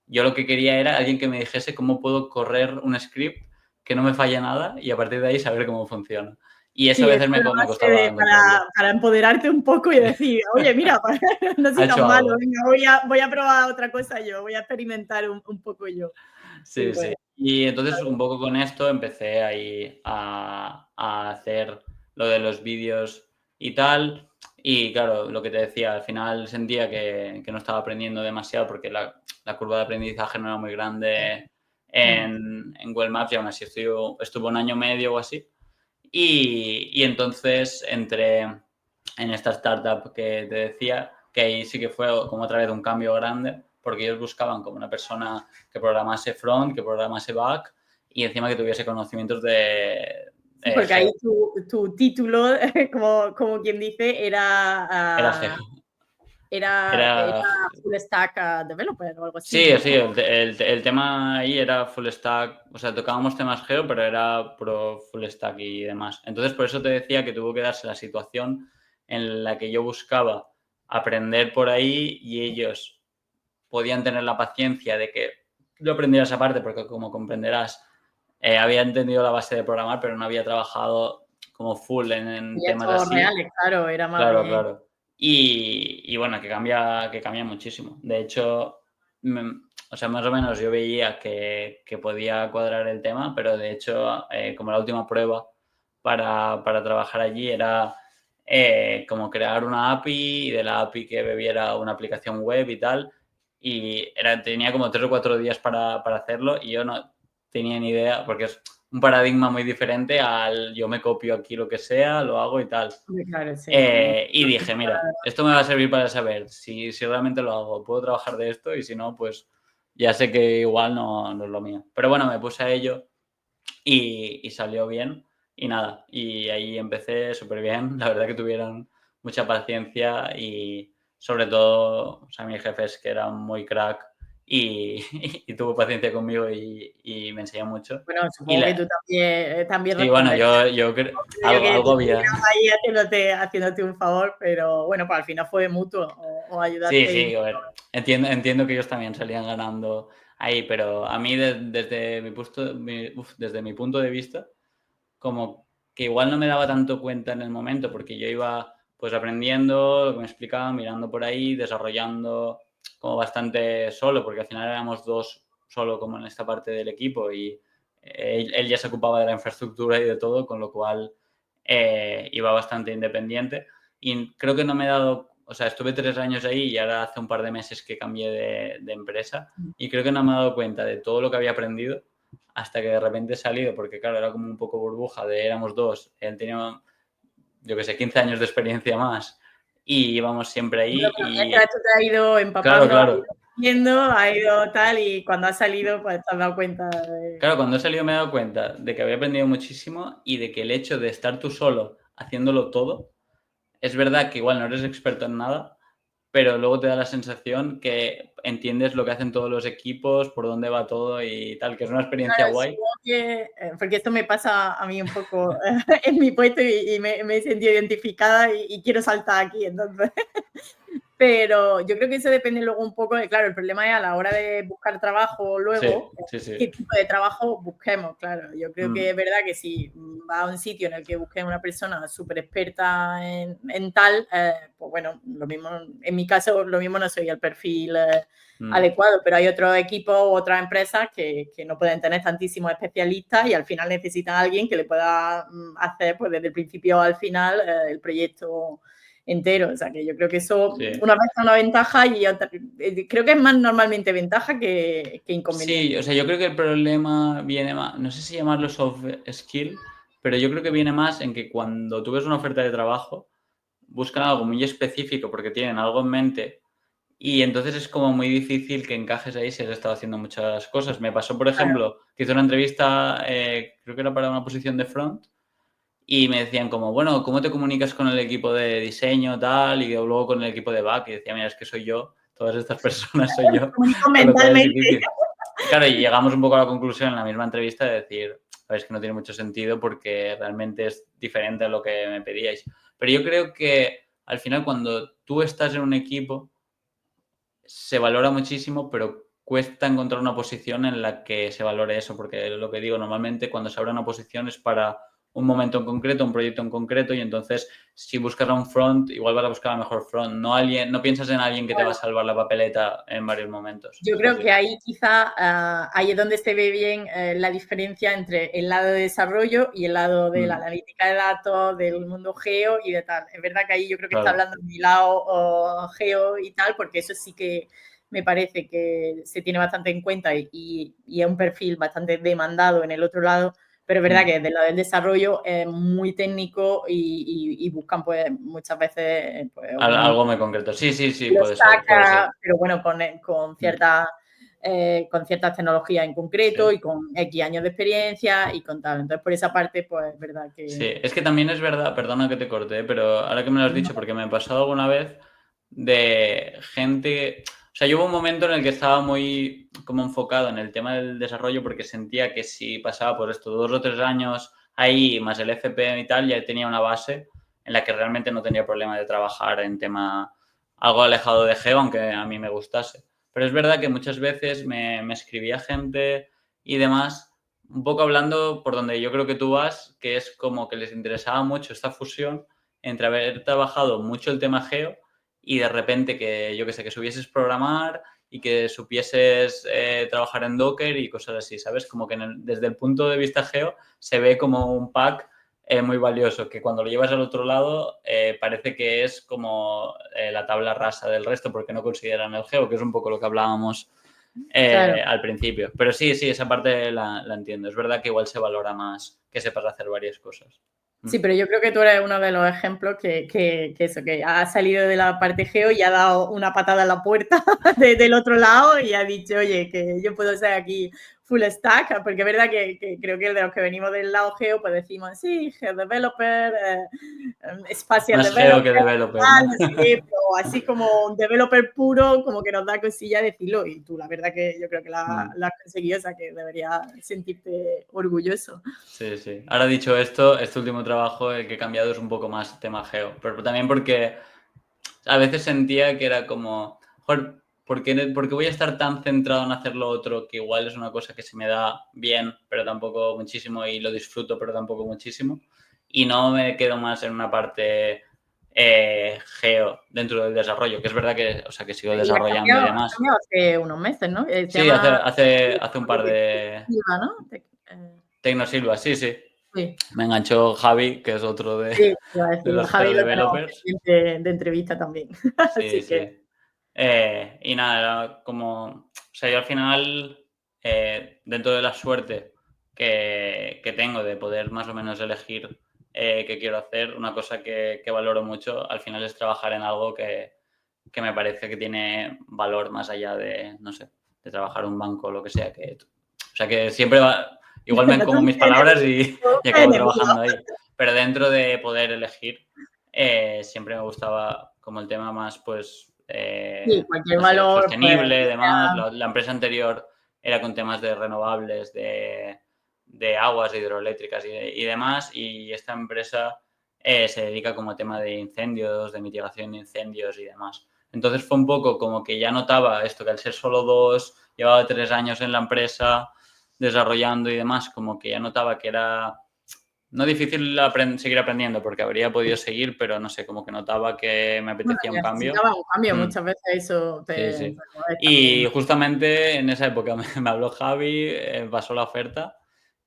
yo lo que quería era alguien que me dijese cómo puedo correr un script que no me falle nada y a partir de ahí saber cómo funciona. Y eso Sí, a es veces me la costaba base encontrarlo. para empoderarte un poco y decir, oye, mira, no Ha soy hecho tan malo, algo. venga, voy a probar otra cosa yo, voy a experimentar un poco yo. Sí, Sí, pues, sí. Y entonces un poco con esto empecé ahí a hacer lo de los vídeos y tal. Y claro, lo que te decía, al final sentía que no estaba aprendiendo demasiado porque la curva de aprendizaje no era muy grande en Google Maps y aún así estuve un año medio o así. Y entonces entré en esta startup que te decía, que ahí sí que fue como otra vez un cambio grande, porque ellos buscaban como una persona que programase front, que programase back y encima que tuviese conocimientos de sí, porque ahí Geo. tu título, como quien dice, Era era, Geo. era, Era... era full stack developer o algo así, Sí, ¿no? sí, el tema ahí era full stack, o sea, tocábamos temas Geo, pero era pro full stack y demás. Entonces, por eso te decía que tuvo que darse la situación en la que yo buscaba aprender por ahí y ellos podían tener la paciencia de que yo aprendiera esa parte, porque como comprenderás, había entendido la base de programar, pero no había trabajado como full en temas Proyectos así. reales, claro, era más Claro, de... claro. Y bueno, que cambia muchísimo. De hecho, o sea, más o menos yo veía que podía cuadrar el tema, pero de hecho, como la última prueba para trabajar allí era como crear una API y de la API que bebiera una aplicación web y tal. Y tenía como 3 o 4 días para hacerlo y yo no tenía ni idea, porque es un paradigma muy diferente al yo me copio aquí lo que sea, lo hago y tal. Claro, sí. Y dije, mira, esto me va a servir para saber si realmente lo hago, puedo trabajar de esto y si no, pues ya sé que igual no es lo mío. Pero bueno, me puse a ello y salió bien y nada, y ahí empecé súper bien. La verdad que tuvieron mucha paciencia y sobre todo, o sea, mis jefes que eran muy crack y tuvo paciencia conmigo y me enseñó mucho. Bueno, Y supongo que tú también sí, bueno, responderías. yo Creo algo, que algo tú había. estuvieras ahí haciéndote un favor, pero bueno, pues al final fue mutuo, o Sí, ayudaste. sí, a ver, entiendo que ellos también salían ganando ahí, pero a mí desde mi punto de vista, como que igual no me daba tanto cuenta en el momento, porque yo iba pues aprendiendo lo que me explicaban, mirando por ahí, desarrollando como bastante solo, porque al final éramos dos solo como en esta parte del equipo y él ya se ocupaba de la infraestructura y de todo, con lo cual iba bastante independiente. Y creo que no me he dado, o sea, estuve 3 años ahí y ahora hace un par de meses que cambié de empresa y creo que no me he dado cuenta de todo lo que había aprendido hasta que de repente he salido, porque claro, era como un poco burbuja de éramos dos, él tenía, yo qué sé, 15 años de experiencia más y íbamos siempre Bueno, ahí pero mientras y esto te ha ido claro, empapando, ha ido claro, viendo, ha ido tal, y cuando has salido, pues te has dado cuenta de... claro, cuando he salido me he dado cuenta de que había aprendido muchísimo y de que el hecho de estar tú solo haciéndolo todo, es verdad que igual no eres experto en nada, pero luego te da la sensación que entiendes lo que hacen todos los equipos, por dónde va todo y tal, que es una experiencia Claro, guay. supongo que, porque esto me pasa a mí un poco en mi puesto y me he sentido identificada y quiero saltar aquí, entonces. Pero yo creo que eso depende luego un poco de, claro, el problema es a la hora de buscar trabajo luego, sí. qué tipo de trabajo busquemos, claro. Yo creo que es verdad que si vas a un sitio en el que busques una persona súper experta en tal, pues bueno, lo mismo, en mi caso, lo mismo no soy el perfil adecuado, pero hay otros equipos u otras empresas que no pueden tener tantísimos especialistas y al final necesitan a alguien que le pueda hacer, pues desde el principio al final, el proyecto entero. O sea, que yo creo que eso una vez es una ventaja y otra, creo que es más normalmente ventaja que inconveniente. Sí, o sea, yo creo que el problema viene más, no sé si llamarlo soft skill, pero yo creo que viene más en que cuando tú ves una oferta de trabajo, buscan algo muy específico porque tienen algo en mente y entonces es como muy difícil que encajes ahí si has estado haciendo muchas cosas. Me pasó, por ejemplo, que hice una entrevista, creo que era para una posición de front, y me decían como, bueno, ¿cómo te comunicas con el equipo de diseño, tal? Y luego con el equipo de back. Y decía, mira, es que soy yo, todas estas personas soy yo. Comunico Con lo cual es mentalmente. difícil. Y claro, y llegamos un poco a la conclusión en la misma entrevista de decir, es que no tiene mucho sentido porque realmente es diferente a lo que me pedíais. Pero yo creo que al final cuando tú estás en un equipo se valora muchísimo, pero cuesta encontrar una posición en la que se valore eso, porque lo que digo, normalmente cuando se abre una posición es para un momento en concreto, un proyecto en concreto, y entonces si buscas a un front, igual vas a buscar a mejor front. No piensas en alguien que te va a salvar la papeleta en varios momentos. Yo creo que ahí quizá ahí es donde se ve bien la diferencia entre el lado de desarrollo y el lado de la analítica de datos, del mundo geo y de tal. Es verdad que ahí yo creo que está hablando de mi lado geo y tal, porque eso sí que me parece que se tiene bastante en cuenta y es un perfil bastante demandado en el otro lado, pero es verdad que desde lo del desarrollo es muy técnico y buscan pues muchas veces pues, algo muy concreto. Sí, lo puede ser. pero bueno, con ciertas tecnologías en concreto y con X años de experiencia y con tal. Entonces, por esa parte, pues es verdad que... Sí, es que también es verdad, perdona que te corte, pero ahora que me lo has dicho, porque me ha pasado alguna vez de gente... O sea, yo hubo un momento en el que estaba muy como enfocado en el tema del desarrollo porque sentía que si pasaba por esto 2 o 3 años ahí, más el FP y tal, ya tenía una base en la que realmente no tenía problema de trabajar en tema algo alejado de Geo, aunque a mí me gustase. Pero es verdad que muchas veces me escribía gente y demás un poco hablando por donde yo creo que tú vas, que es como que les interesaba mucho esta fusión entre haber trabajado mucho el tema geo y de repente que, yo que sé, que supieses programar y que supieses trabajar en Docker y cosas así, ¿sabes? Como que desde el punto de vista geo se ve como un pack muy valioso, que cuando lo llevas al otro lado parece que es como la tabla rasa del resto porque no consideran el geo, que es un poco lo que hablábamos al principio. Pero sí, esa parte la entiendo. Es verdad que igual se valora más que sepas hacer varias cosas. Sí, pero yo creo que tú eres uno de los ejemplos que eso, que ha salido de la parte geo y ha dado una patada en la puerta del otro lado y ha dicho, oye, que yo puedo ser aquí full stack, porque es verdad que creo que de los que venimos del lado geo, pues decimos, sí, geo developer, spatial Más geo que developer, developer, ¿no? sí, pero así como un developer puro, como que nos da cosilla decirlo y tú la verdad que yo creo que la has conseguido, o sea que deberías sentirte orgulloso. Sí. Ahora dicho esto, este último trabajo el que he cambiado es un poco más tema geo, pero también porque a veces sentía que era como, joder, ¿por qué voy a estar tan centrado en hacer lo otro que igual es una cosa que se me da bien, pero tampoco muchísimo y lo disfruto, pero tampoco muchísimo? Y no me quedo más en una parte geo dentro del desarrollo, que es verdad que, o sea, que sigo Y has desarrollando y cambiado demás. hace unos meses, ¿no? Se Sí, llama hace un par de... ¿no? Tecnosilva, sí. Sí. Me enganchó Javi, que es otro Sí, de iba a decir, a los Javi Geo lo tenemos Developers. pendiente de entrevista también. Sí. Así que Y nada, era como... O sea, yo al final, dentro de la suerte que tengo de poder más o menos elegir qué quiero hacer, una cosa que valoro mucho al final es trabajar en algo que me parece que tiene valor más allá de, no sé, de trabajar en un banco o lo que sea. O sea, que siempre igual me no como mis palabras y acabo enemigo. trabajando ahí. Pero dentro de poder elegir, siempre me gustaba como el tema más, pues, Sí, cualquier no sé, valor, pues, sostenible, demás. La empresa anterior era con temas de renovables, de aguas hidroeléctricas y demás. Y esta empresa se dedica como tema de incendios, de mitigación de incendios y demás. Entonces fue un poco como que ya notaba esto, que al ser solo 2, llevaba 3 años en la empresa desarrollando y demás, como que ya notaba que era no difícil seguir aprendiendo, porque habría podido seguir, pero no sé, como que notaba que me Bueno, apetecía un cambio. necesitaba un cambio, muchas veces eso Sí, te sí. mueves Y también. justamente en esa época me habló Javi, pasó la oferta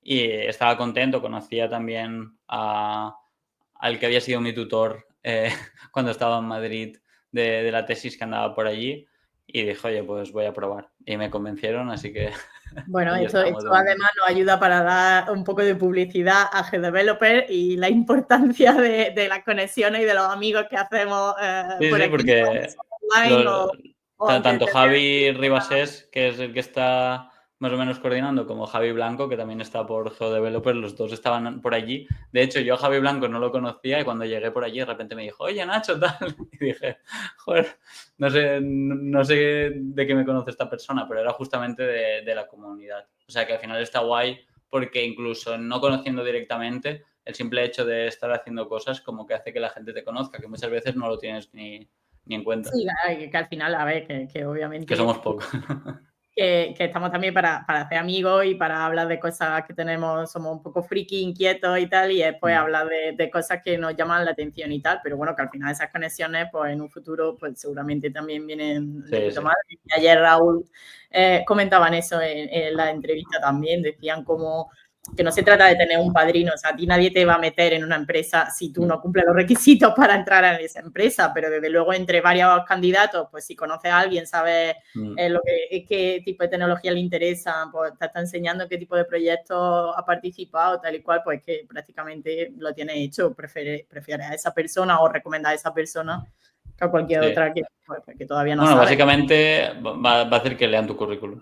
y estaba contento. Conocía también al que había sido mi tutor cuando estaba en Madrid de la tesis que andaba por allí y dije, oye, pues voy a probar. Y me convencieron, así que Bueno, ahí esto estamos de momento. además nos ayuda para dar un poco de publicidad a GDeveloper y la importancia de las conexiones y de los amigos que hacemos Sí, por sí, aquí, porque online o aunque tanto te Javi Ribasés, que es el que está más o menos coordinando, como Javi Blanco, que también está por GeoDeveloper, los dos estaban por allí. De hecho, yo a Javi Blanco no lo conocía y cuando llegué por allí de repente me dijo, oye Nacho, tal. Y dije, joder, no sé de qué me conoce esta persona, pero era justamente de la comunidad. O sea que al final está guay porque incluso no conociendo directamente, el simple hecho de estar haciendo cosas como que hace que la gente te conozca, que muchas veces no lo tienes ni en cuenta. sí, que al final, a ver, que Que obviamente somos pocos. que estamos también para hacer amigos y para hablar de cosas que tenemos, somos un poco friki, inquietos y tal, y después hablar de cosas que nos llaman la atención y tal, pero bueno, que al final esas conexiones, pues en un futuro, pues seguramente también vienen de Sí, puta sí. madre. Y ayer Raúl comentaban eso en la entrevista también, decían como que no se trata de tener un padrino, o sea, a ti nadie te va a meter en una empresa si tú no cumples los requisitos para entrar en esa empresa, pero desde luego entre varios candidatos, pues si conoces a alguien, sabes qué tipo de tecnología le interesa, pues te está enseñando qué tipo de proyectos ha participado, tal y cual, pues que prácticamente lo tienes hecho, prefieres a esa persona o recomendar a esa persona que a cualquier Sí. otra que todavía no Bueno, sabe. básicamente va a hacer que lean tu currículum.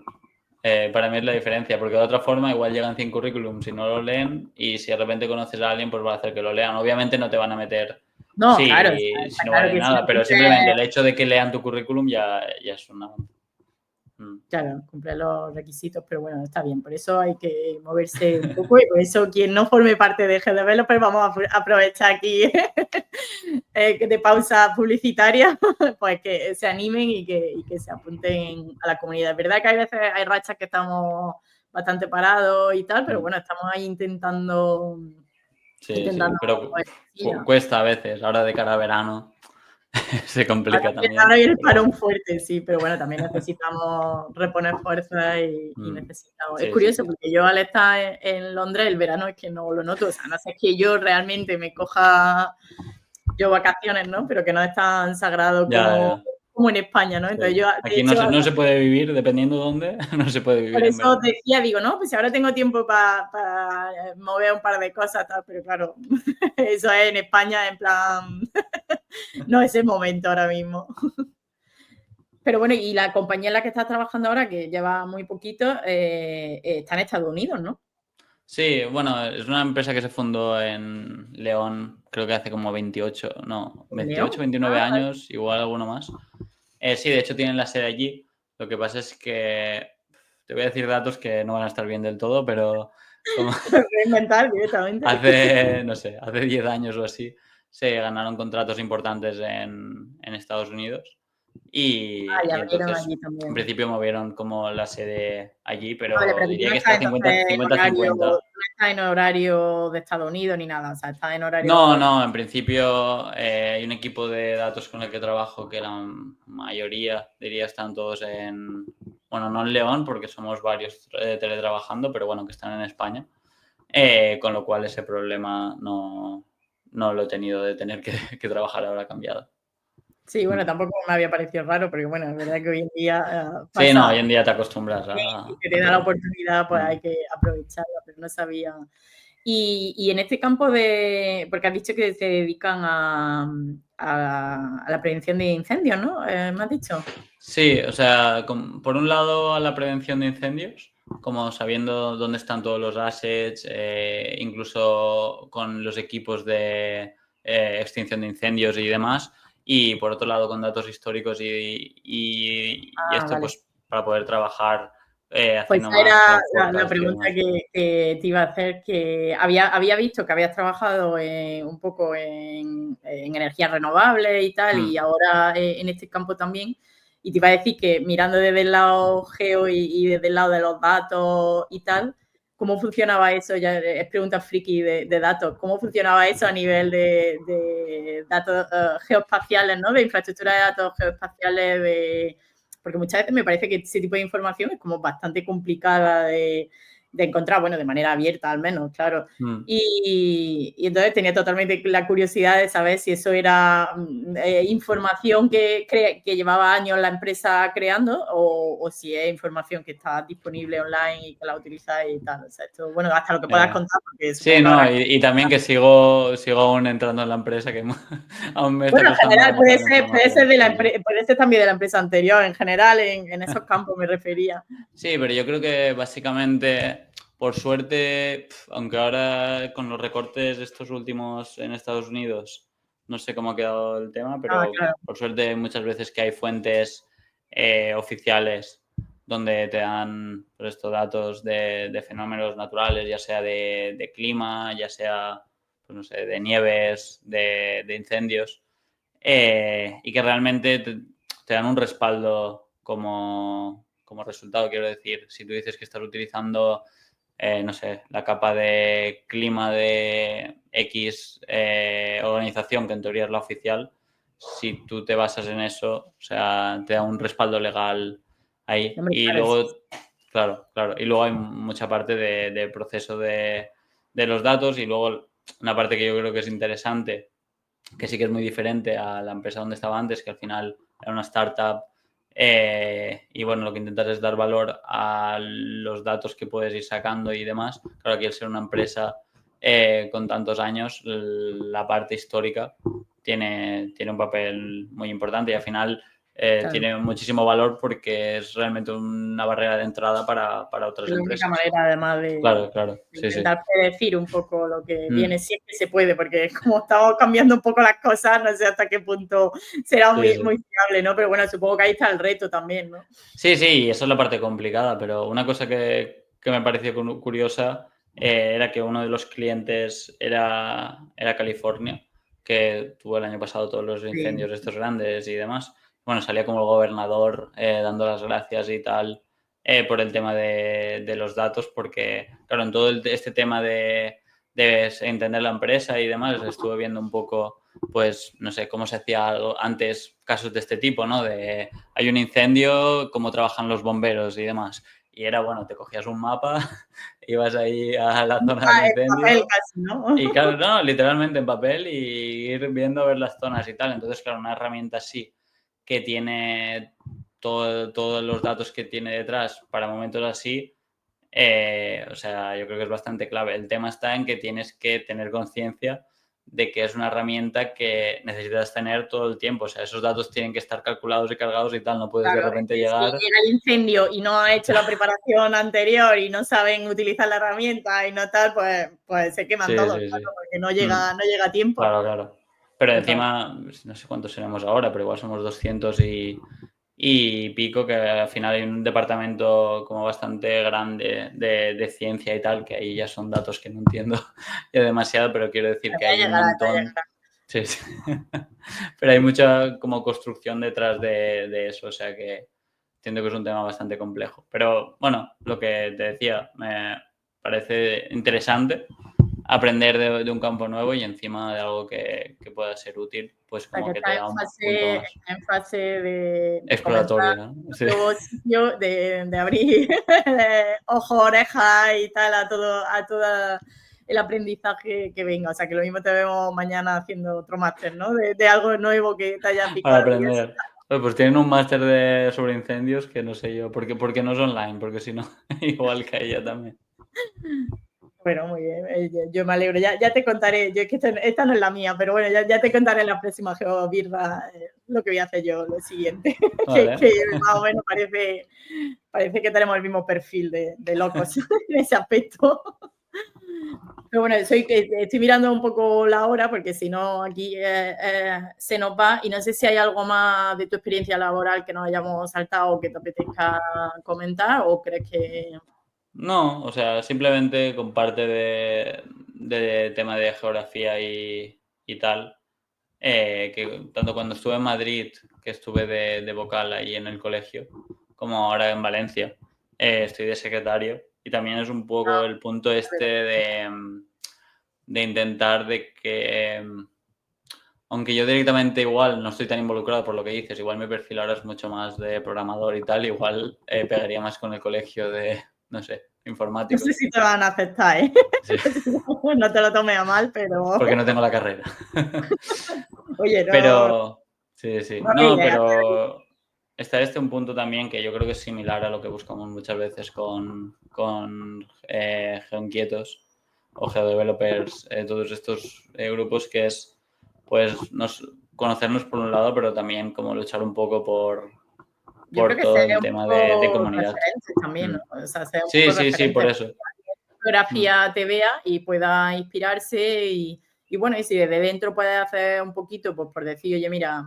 Para mí es la diferencia, porque de otra forma igual llegan 100 currículums y no lo leen y si de repente conoces a alguien pues va a hacer que lo lean. Obviamente no te van a meter No, claro, si está no claro vale que si nada, no pero cumple, simplemente el hecho de que lean tu currículum ya es una... claro, cumple los requisitos, pero bueno, está bien. Por eso hay que moverse un poco y por eso quien no forme parte de GDeveloper, vamos a aprovechar aquí de pausa publicitaria, pues que se animen y que se apunten a la comunidad. Es verdad que hay veces, hay rachas que estamos bastante parados y tal, pero bueno, estamos ahí intentando Sí, sí, pero pues, cuesta a veces, ahora de cara a verano se complica ahora también. viene el Pero bueno. parón fuerte, sí, pero bueno, también necesitamos reponer fuerzas y necesitamos. Es Sí, sí, curioso sí. porque yo al estar en Londres el verano es que no lo noto, o sea, no sé, es que yo realmente me coja yo vacaciones, ¿no? Pero que no es tan sagrado Ya, ya. como en España, ¿no? Entonces Sí. yo, de Aquí hecho, no se puede vivir, dependiendo dónde, no se puede por vivir en eso verano. decía, digo, no, pues ahora tengo tiempo para mover un par de cosas, tal, pero claro, eso es en España, en plan, no es el momento ahora mismo. Pero bueno, y la compañía en la que estás trabajando ahora, que lleva muy poquito, está en Estados Unidos, ¿no? Sí, bueno, es una empresa que se fundó en León, creo que hace como 28, León. 29 años, igual alguno más. Sí, de hecho tienen la sede allí. Lo que pasa es que te voy a decir datos que no van a estar bien del todo, pero como Inventar directamente. no sé, hace 10 años o así, se ganaron contratos importantes en Estados Unidos Y y abrieron entonces allí en también. principio movieron como la sede allí, Vale, pero pero que tú diría no que estás está entonces en horario, 50-50. no estás en horario de Estados Unidos ni nada, o sea, estás en No, horario. no, en principio hay un equipo de datos con el que trabajo que la mayoría, diría, están todos bueno, no en León porque somos varios teletrabajando, pero bueno, que están en España, con lo cual ese problema no lo he tenido de tener que trabajar ahora cambiado. Sí, bueno, tampoco me había parecido raro, porque bueno, es verdad que hoy en día Sí, no, pasa hoy en día te acostumbras y que te a da la todo. oportunidad, pues hay que aprovecharla, pero no sabía. Y en este campo porque has dicho que se dedican a la prevención de incendios, ¿no? ¿Me has dicho? Sí, o sea, por un lado a la prevención de incendios, como sabiendo dónde están todos los assets, incluso con los equipos de extinción de incendios y demás, y por otro lado con datos históricos y esto Vale. pues para poder trabajar Pues haciendo esa más era como la forecast y pregunta demás. que te iba a hacer, que había visto que habías trabajado un poco en energías renovables y tal, y ahora en este campo también. Y te iba a decir que mirando desde el lado geo y desde el lado de los datos y tal, ¿cómo funcionaba eso? Ya es pregunta friki de datos. ¿Cómo funcionaba eso a nivel de datos geoespaciales, ¿no? De infraestructura de datos geoespaciales, porque muchas veces me parece que ese tipo de información es como bastante complicada de encontrar, bueno, de manera abierta al menos, claro. Y entonces tenía totalmente la curiosidad de saber si eso era información que llevaba años la empresa creando o si es información que está disponible online y que la utilizáis y tal. O sea, esto, bueno, hasta lo que puedas contar, porque Sí, supongo que no, habrá... y también que sigo aún entrando en la empresa, que aún me está Bueno, en costando general manejar la puede ser información. de Sí, sí. puede ser también de la empresa anterior, en general, en esos campos me refería. Sí, pero yo creo que básicamente, por suerte, aunque ahora con los recortes estos últimos en Estados Unidos, no sé cómo ha quedado el tema, Ah, pero claro. por suerte muchas veces que hay fuentes oficiales donde te dan pues, estos datos de fenómenos naturales, ya sea de clima, ya sea, pues, no sé, de nieves, de incendios, y que realmente te dan un respaldo como resultado. Quiero decir, si tú dices que estás utilizando, no sé, la capa de clima de X organización, que en teoría es la oficial, si tú te basas en eso, o sea, te da un respaldo legal ahí. Hombre, Y claro, sí. luego, claro, y luego hay mucha parte de proceso de los datos y luego una parte que yo creo que es interesante, que sí que es muy diferente a la empresa donde estaba antes, que al final era una startup, y bueno, lo que intentas es dar valor a los datos que puedes ir sacando y demás. Claro, aquí al ser una empresa con tantos años, la parte histórica tiene un papel muy importante y al final Claro. tiene muchísimo valor porque es realmente una barrera de entrada para otras Es la única empresas. manera, además, de Claro, sí, sí. intentar predecir un poco lo que viene, si es que se puede, porque como estamos cambiando un poco las cosas, no sé hasta qué punto será Sí, muy, sí. muy fiable, ¿no? Pero bueno, supongo que ahí está el reto también, ¿no? Sí, sí, esa es la parte complicada, pero una cosa que me pareció curiosa era que uno de los clientes era California, que tuvo el año pasado todos los Sí. incendios estos grandes y demás. Bueno, salía como el gobernador dando las gracias y tal por el tema de los datos, porque, claro, en todo este tema de entender la empresa y demás, estuve viendo un poco, pues, no sé, cómo se hacía algo antes, casos de este tipo, ¿no? De hay un incendio, cómo trabajan los bomberos y demás. Y era, bueno, te cogías un mapa, ibas ahí a la zona del Ah, en papel incendio casi, ¿no? y claro, no, literalmente en papel y ir viendo a ver las zonas y tal. Entonces, claro, una herramienta así que tiene todos los datos que tiene detrás para momentos así, o sea, yo creo que es bastante clave. El tema está en que tienes que tener conciencia de que es una herramienta que necesitas tener todo el tiempo. O sea, esos datos tienen que estar calculados y cargados y tal. No puedes de Claro, es repente que si llegar. llega el incendio y no ha hecho la preparación anterior y no saben utilizar la herramienta y no tal, pues se queman Sí, todos, sí, claro, sí. porque no Mm, llega a tiempo. claro. Pero Total. encima, no sé cuántos seremos ahora, pero igual somos 200 y pico, que al final hay un departamento como bastante grande de ciencia y tal, que ahí ya son datos que no entiendo yo demasiado, pero quiero decir que hay un Ya montón. llegará. Sí, sí. Pero hay mucha como construcción detrás de eso, o sea que entiendo que es un tema bastante complejo. Pero bueno, lo que te decía, me parece interesante aprender de un campo nuevo y encima de algo que pueda ser útil, pues O sea, que como que te da un punto más está en fase de comenzar exploratorio, ¿no? un Sí. nuevo sitio, de abrir ojo, oreja y tal a todo el aprendizaje que venga. O sea, que lo mismo te vemos mañana haciendo otro máster, ¿no? De algo nuevo que te haya Para picado la curiosidad. aprender. Pues tienen un máster sobre incendios que no sé yo, porque no es online, porque si no, igual que ella también. Bueno, muy bien, yo me alegro. Ya te contaré, yo es que esta no es la mía, pero bueno, ya te contaré en la próxima GeoBirra lo que voy a hacer yo, lo siguiente, que Vale. más o menos parece que tenemos el mismo perfil de locos en ese aspecto. Pero bueno, estoy mirando un poco la hora porque si no aquí se nos va y no sé si hay algo más de tu experiencia laboral que nos hayamos saltado o que te apetezca comentar o crees que... No, o sea, simplemente comparte de tema de geografía y tal, que tanto cuando estuve en Madrid, que estuve de vocal ahí en el colegio, como ahora en Valencia, estoy de secretario y también es un poco el punto este de intentar de que, aunque yo directamente igual no estoy tan involucrado por lo que dices, igual mi perfil ahora es mucho más de programador y tal, igual pegaría más con el colegio de, no sé, No informáticos. sé si te van a aceptar, ¿eh? Sí, No te lo tomes a mal, pero... porque no tengo la carrera. Oye, no, Pero, sí, sí. no No, ideas. pero está un punto también que yo creo que es similar a lo que buscamos muchas veces con geoinquietos o geodevelopers, todos estos grupos que es, pues, conocernos por un lado, pero también como luchar un poco Yo creo por que todo ser el un tema de poco comunidad. referente también, ¿no? Mm. O sea, ser un Sí, poco sí, sí, referente por para eso. que la Mm, fotografía te vea y pueda inspirarse y bueno, y si desde dentro puedes hacer un poquito, pues por decir, oye, mira,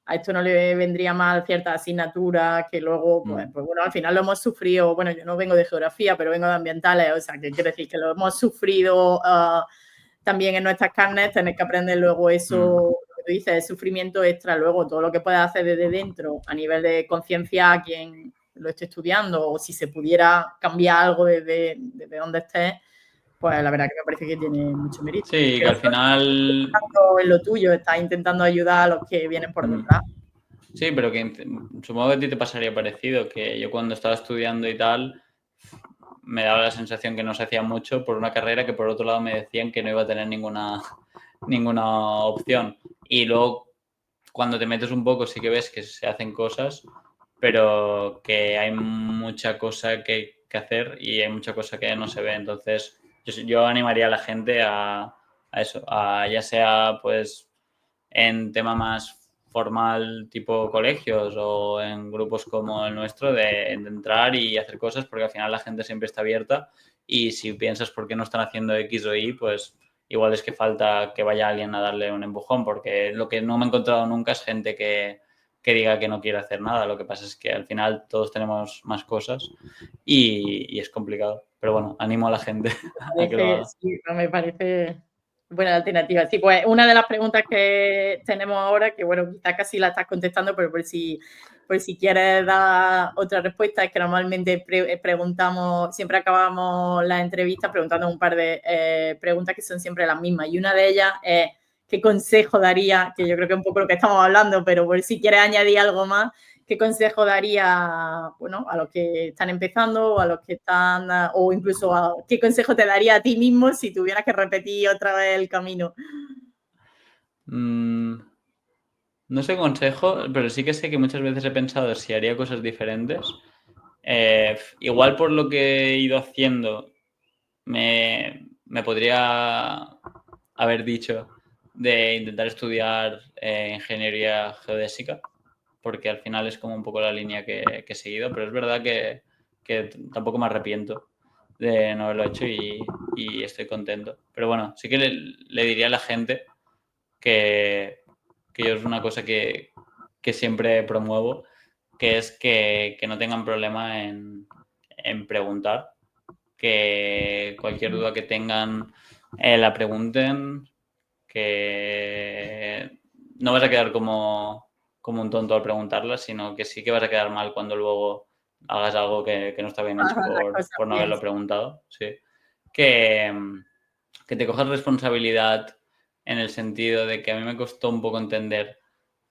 a esto no le vendría mal ciertas asignaturas que luego, pues bueno, al final lo hemos sufrido, bueno, yo no vengo de geografía, pero vengo de ambientales, o sea, que quiero decir que lo hemos sufrido también en nuestras carnes, tener que aprender luego eso, mm. lo que tú dices, el sufrimiento extra, luego todo lo que puedes hacer desde dentro a nivel de conciencia a quien lo esté estudiando o si se pudiera cambiar algo desde donde estés, pues la verdad que me parece que tiene mucho mérito. Sí, Que que no al final... tanto en lo tuyo, estás intentando ayudar a los que vienen por Mm. detrás. Sí, pero que supongo que a ti te pasaría parecido, que yo cuando estaba estudiando y tal, me daba la sensación que no se hacía mucho por una carrera que por otro lado me decían que no iba a tener ninguna opción. Y luego, cuando te metes un poco, sí que ves que se hacen cosas, pero que hay mucha cosa que hacer y hay mucha cosa que no se ve. Entonces, yo animaría a la gente a eso, a ya sea pues en tema más formal tipo colegios o en grupos como el nuestro de entrar y hacer cosas porque al final la gente siempre está abierta y si piensas por qué no están haciendo X o Y, pues igual es que falta que vaya alguien a darle un empujón porque lo que no me he encontrado nunca es gente que diga que no quiere hacer nada. Lo que pasa es que al final todos tenemos más cosas y es complicado. Pero bueno, animo a la gente a que lo haga. Sí, no me parece buena alternativa. Sí, pues una de las preguntas que tenemos ahora, que bueno, quizás casi la estás contestando, pero por si quieres dar otra respuesta, es que normalmente preguntamos, siempre acabamos la entrevista preguntando un par de preguntas que son siempre las mismas. Y una de ellas es, ¿qué consejo daría? Que yo creo que es un poco lo que estamos hablando, pero por si quieres añadir algo más, ¿qué consejo daría, bueno, a los que están empezando o a los que están, o incluso qué consejo te daría a ti mismo si tuvieras que repetir otra vez el camino? Mm, no sé consejo, pero sí que sé que muchas veces he pensado si haría cosas diferentes. Igual por lo que he ido haciendo, me podría haber dicho de intentar estudiar ingeniería geodésica, porque al final es como un poco la línea que he seguido, pero es verdad que tampoco me arrepiento de no haberlo hecho y estoy contento. Pero bueno, sí que le diría a la gente que yo es una cosa que siempre promuevo, que es que no tengan problema en preguntar, que cualquier duda que tengan la pregunten, que no vas a quedar como un tonto al preguntarla, sino que sí que vas a quedar mal cuando luego hagas algo que no está bien hecho Las cosas por no bien. haberlo preguntado. Sí. Que, que te cojas responsabilidad en el sentido de que a mí me costó un poco entender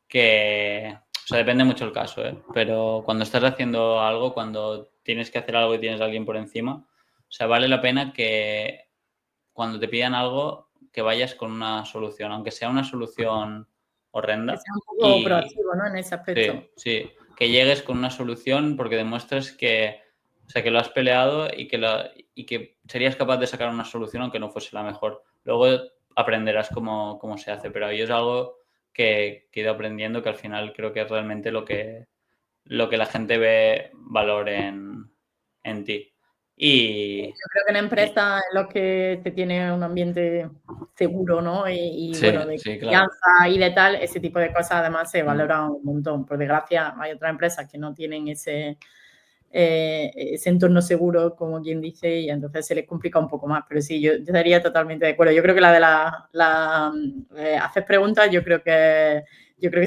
que, o sea, depende mucho el caso, ¿eh? Pero cuando estás haciendo algo, cuando tienes que hacer algo y tienes a alguien por encima, o sea, vale la pena que cuando te pidan algo, que vayas con una solución, aunque sea una solución Que horrenda. sea un poco Y proactivo, ¿no? En ese aspecto. sí, sí, que llegues con una solución porque demuestres que, o sea, que lo has peleado y que serías capaz de sacar una solución aunque no fuese la mejor. Luego aprenderás cómo se hace, pero yo es algo que he ido aprendiendo que al final creo que es realmente lo que la gente ve valor en ti. Y Yo creo que en empresas en los que se tiene un ambiente seguro, ¿no? Y sí, bueno, de sí, claro. confianza y de tal, ese tipo de cosas además se Mm, valoran un montón. Por desgracia, hay otras empresas que no tienen ese entorno seguro, como quien dice, y entonces se les complica un poco más. Pero sí, yo estaría totalmente de acuerdo. Yo creo que la de hacer preguntas, yo creo que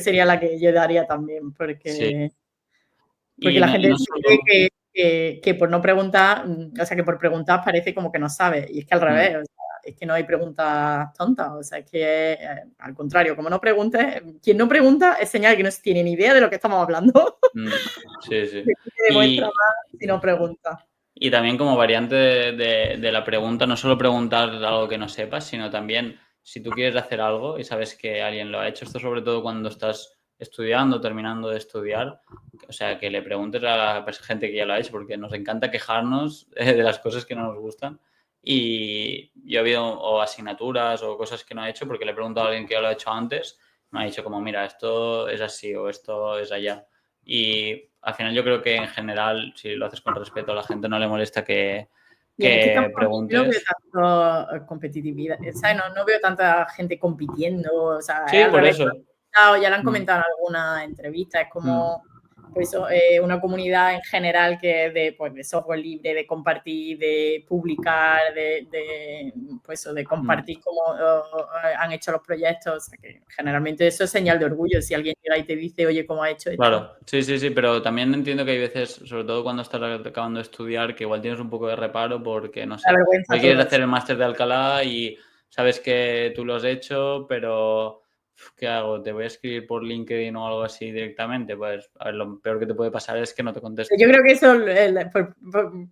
sería la que yo daría también, sí. porque Y la no, y gente no se cree solo... que por no preguntar, o sea, que por preguntar parece como que no sabe. Y es que al Mm, revés, o sea, es que no hay preguntas tontas. O sea, es que al contrario, como no preguntes, quien no pregunta es señal que no tiene ni idea de lo que estamos hablando. mm, sí, sí. Que demuestra Y, más si no pregunta. y también como variante de la pregunta, no solo preguntar algo que no sepas, sino también si tú quieres hacer algo y sabes que alguien lo ha hecho, esto sobre todo cuando estás estudiando, terminando de estudiar, o sea, que le preguntes a la gente que ya lo ha hecho, porque nos encanta quejarnos de las cosas que no nos gustan. Y yo he habido o asignaturas o cosas que no he hecho porque le he preguntado a alguien que ya lo ha hecho antes, me ha dicho como, mira, esto es así o esto es allá. Y al final yo creo que en general, si lo haces con respeto, a la gente no le molesta Y en este campo que yo no veo preguntes. tanto competitividad, ¿sabes? No veo tanta gente compitiendo, o sea, es Sí, al por revés. eso. Ya lo han Mm, comentado en alguna entrevista, es mm, como pues, una comunidad en general que es pues, de software libre, de compartir, de publicar, pues, de mm. compartir cómo han hecho los proyectos. O sea, que generalmente eso es señal de orgullo. Si alguien llega y te dice, oye, ¿cómo has hecho esto? Claro, sí, sí, sí, pero también entiendo que hay veces, sobre todo cuando estás acabando de estudiar, que igual tienes un poco de reparo porque, no La sé, vergüenza hoy quieres todo. hacer el máster de Alcalá y sabes que tú lo has hecho, pero ¿qué hago? ¿Te voy a escribir por LinkedIn o algo así directamente? Pues, a ver, lo peor que te puede pasar es que no te Yo contesten. creo que eso,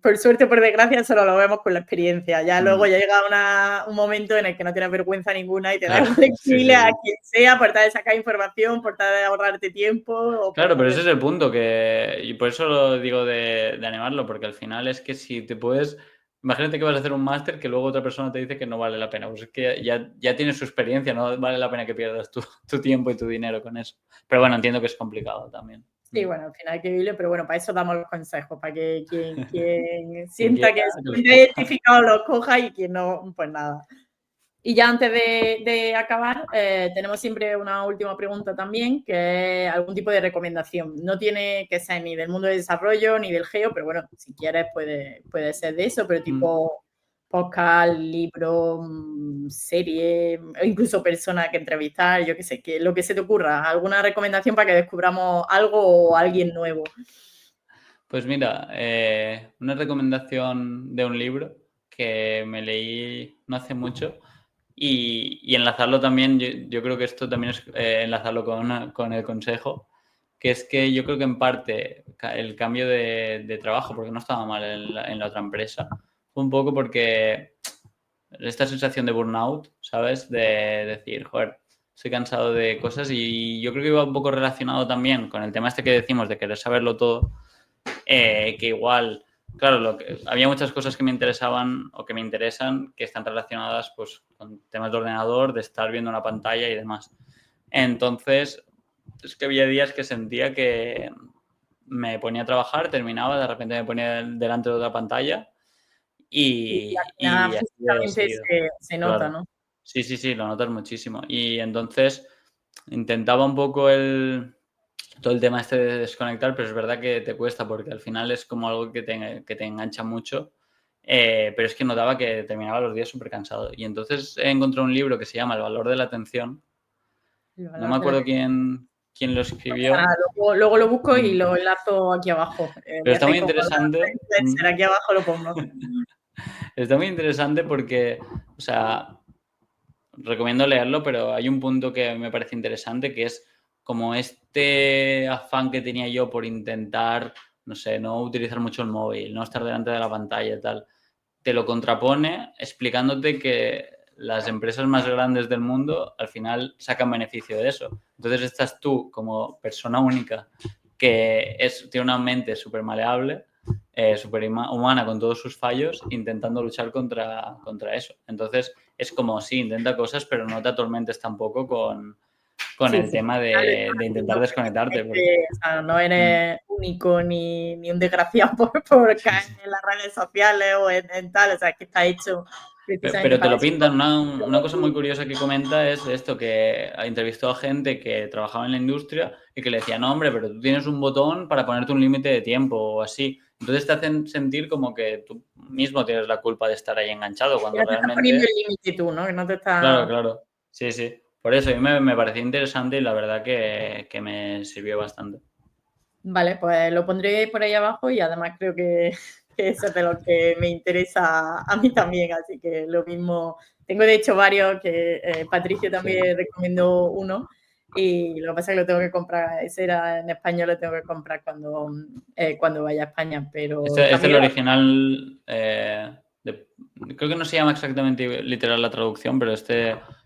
por suerte o por desgracia, solo lo vemos con la experiencia. Ya luego Mm, ya llega un momento en el que no tienes vergüenza ninguna y te da claro, igual sí, escribirle sí, a sí. quien sea por tal de sacar información, por tal de ahorrarte tiempo o por Claro, tal pero de... ese es el punto, y por eso lo digo de animarlo, porque al final es que si te puedes, imagínate que vas a hacer un máster que luego otra persona te dice que no vale la pena, pues es que ya tienes su experiencia, no vale la pena que pierdas tu tiempo y tu dinero con eso. Pero bueno, entiendo que es complicado también. Sí, Mm. bueno, al final hay que vivirlo, pero bueno, para eso damos los consejos, para que quien Quien sienta que quiera, se que lo siente escoja. identificado lo coja y quien no, pues nada. Y ya antes de acabar, tenemos siempre una última pregunta también, que es algún tipo de recomendación. No tiene que ser ni del mundo del desarrollo ni del geo, pero bueno, si quieres puede ser de eso, pero Mm. tipo podcast, libro, serie, o incluso persona que entrevistar, yo qué sé, que lo que se te ocurra. ¿Alguna recomendación para que descubramos algo o alguien nuevo? Pues mira, una recomendación de un libro que me leí no hace mucho y enlazarlo también, yo creo que esto también es enlazarlo con el consejo, que es que yo creo que en parte el cambio de trabajo, porque no estaba mal en la otra empresa, fue un poco porque esta sensación de burnout, ¿sabes? De decir, joder, estoy cansado de cosas y yo creo que iba un poco relacionado también con el tema este que decimos de querer saberlo todo, que igual, claro, había muchas cosas que me interesaban o que me interesan que están relacionadas pues, con temas de ordenador, de estar viendo una pantalla y demás. Entonces, es que había días que sentía que me ponía a trabajar, terminaba, de repente me ponía delante de otra pantalla Y y al final así de físicamente seguido. se nota, Claro. ¿no? Sí, sí, sí, lo notas muchísimo. Y entonces intentaba un poco todo el tema este de desconectar, pero es verdad que te cuesta porque al final es como algo que te engancha mucho. Pero es que notaba que terminaba los días súper cansado. Y entonces he encontrado un libro que se llama El valor de la atención. El No me valor de la acuerdo atención. quién lo No pasa escribió. nada, luego lo busco y Mm. lo enlazo aquí abajo. En Pero vez está de muy como interesante. Mm. será aquí abajo lo pongo. Está muy interesante porque, o sea, recomiendo leerlo, pero hay un punto que me parece interesante, que es como este afán que tenía yo por intentar, no sé, no utilizar mucho el móvil, no estar delante de la pantalla y tal, te lo contrapone explicándote que las empresas más grandes del mundo al final sacan beneficio de eso. Entonces estás tú como persona única que tiene una mente súper maleable, súper humana con todos sus fallos, intentando luchar contra eso. Entonces es como, sí, intenta cosas, pero no te atormentes tampoco con Sí, el sí. tema Al final de intentar desconectarte. o sea, no Mm. eres único ni un desgraciado por caer en las redes sociales o en tal, o sea, que está hecho precisamente Pero te para lo eso. pintan. Una cosa muy curiosa que comenta es esto, que entrevistó a gente que trabajaba en la industria y que le decía, no, hombre, pero tú tienes un botón para ponerte un límite de tiempo o así. Entonces te hacen sentir como que tú mismo tienes la culpa de estar ahí enganchado, Que cuando no te estás poniendo realmente... el límite tú, ¿no? Que no te Claro, estás... claro. Sí, sí. Por eso a mí me pareció interesante y la verdad que me sirvió bastante. Vale, pues lo pondré por ahí abajo y además creo que eso es de lo que me interesa a mí también, así que lo mismo. Tengo de hecho varios que Patricio Sí. también recomendó uno y lo que pasa es que lo tengo que comprar, ese era en español, lo tengo que comprar cuando vaya a España, pero Este es el también original, creo que no se llama exactamente literal la traducción, pero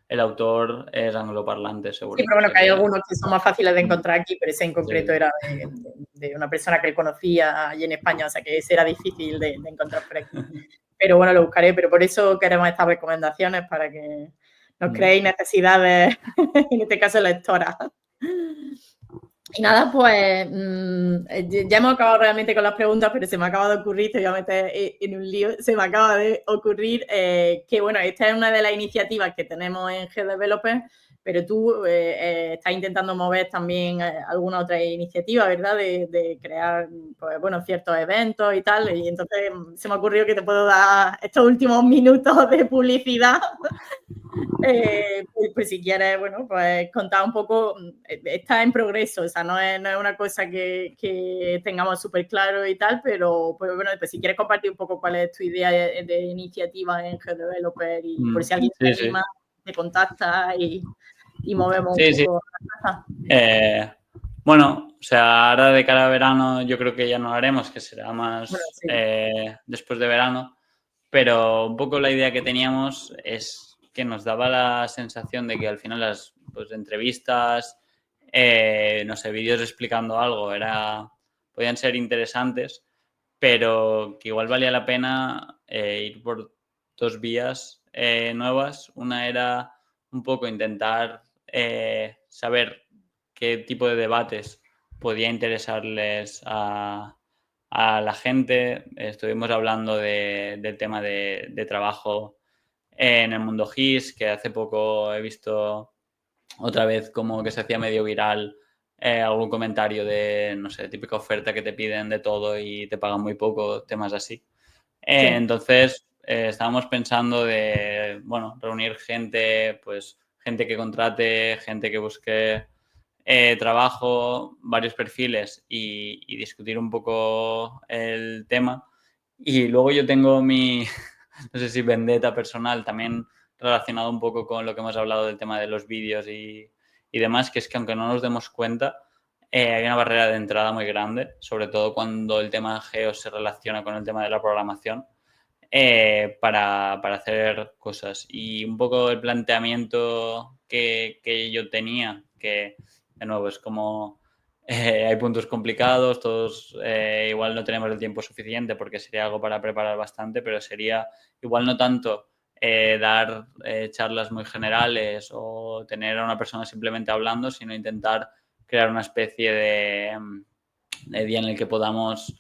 el autor es angloparlante, sí, seguro. pero O bueno, sea que hay que... algunos que son más fáciles de Mm, encontrar aquí, pero ese en sí, concreto era de una persona que él conocía allí en España, o sea que ese era difícil de encontrar por aquí. Pero bueno, lo buscaré, pero por eso queremos estas recomendaciones para que nos mm. creéis necesidades, en este caso lectoras. Y nada, pues ya hemos acabado realmente con las preguntas, pero se me acaba de ocurrir, te voy a meter en un lío, se me acaba de ocurrir que, bueno, esta es una de las iniciativas que tenemos en GDeveloper, pero tú estás intentando mover también alguna otra iniciativa, ¿verdad? De crear, pues bueno, ciertos eventos y tal, y entonces se me ha ocurrido que te puedo dar estos últimos minutos de publicidad. Pues si quieres, bueno, pues contar un poco, está en progreso, o sea, no es una cosa que tengamos súper claro y tal, pero pues bueno, pues si quieres compartir un poco cuál es tu idea de iniciativa en GDeveloper y por si alguien se Sí, sí. anima, te contacta y movemos un Sí, sí. poco las cosas. Bueno, o sea, ahora de cara a verano yo creo que ya no lo haremos, que será Bueno, más sí, después de verano, pero un poco la idea que teníamos es que nos daba la sensación de que al final las pues, entrevistas, no sé, vídeos explicando algo, podían ser interesantes, pero que igual valía la pena ir por dos vías nuevas. Una era un poco intentar saber qué tipo de debates podía interesarles a la gente. Estuvimos hablando del tema de trabajo en el mundo GIS, que hace poco he visto otra vez como que se hacía medio viral algún comentario de, no sé, típica oferta que te piden de todo y te pagan muy poco, temas así. sí. Entonces, estábamos pensando de, bueno, reunir gente, pues gente que contrate, gente que busque trabajo, varios perfiles y discutir un poco el tema. Y luego yo tengo mi, no sé si vendetta personal, también relacionado un poco con lo que hemos hablado del tema de los vídeos y demás, que es que aunque no nos demos cuenta, hay una barrera de entrada muy grande, sobre todo cuando el tema geo se relaciona con el tema de la programación, para hacer cosas. Y un poco el planteamiento que yo tenía, que de nuevo es como hay puntos complicados, todos igual no tenemos el tiempo suficiente porque sería algo para preparar bastante, pero sería igual no tanto dar charlas muy generales o tener a una persona simplemente hablando, sino intentar crear una especie de día en el que podamos,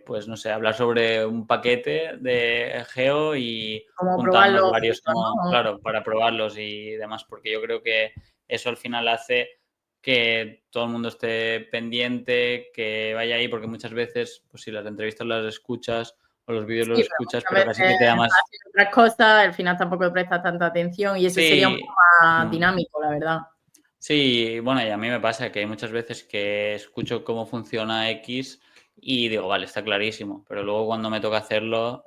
pues no sé, hablar sobre un paquete de Geo y Como juntarnos probarlo varios juntos, como, ¿no? claro, para probarlos y demás, porque yo creo que eso al final hace que todo el mundo esté pendiente, que vaya ahí, porque muchas veces, pues si las entrevistas las escuchas o los vídeos Sí, los pero escuchas, muchas pero casi que veces te da estás más... haciendo otras cosas, al final tampoco le prestas tanta atención y eso sería un poco Sí, más mm, dinámico, la verdad. sí, bueno, y a mí me pasa que hay muchas veces que escucho cómo funciona X y digo, vale, está clarísimo, pero luego cuando me toca hacerlo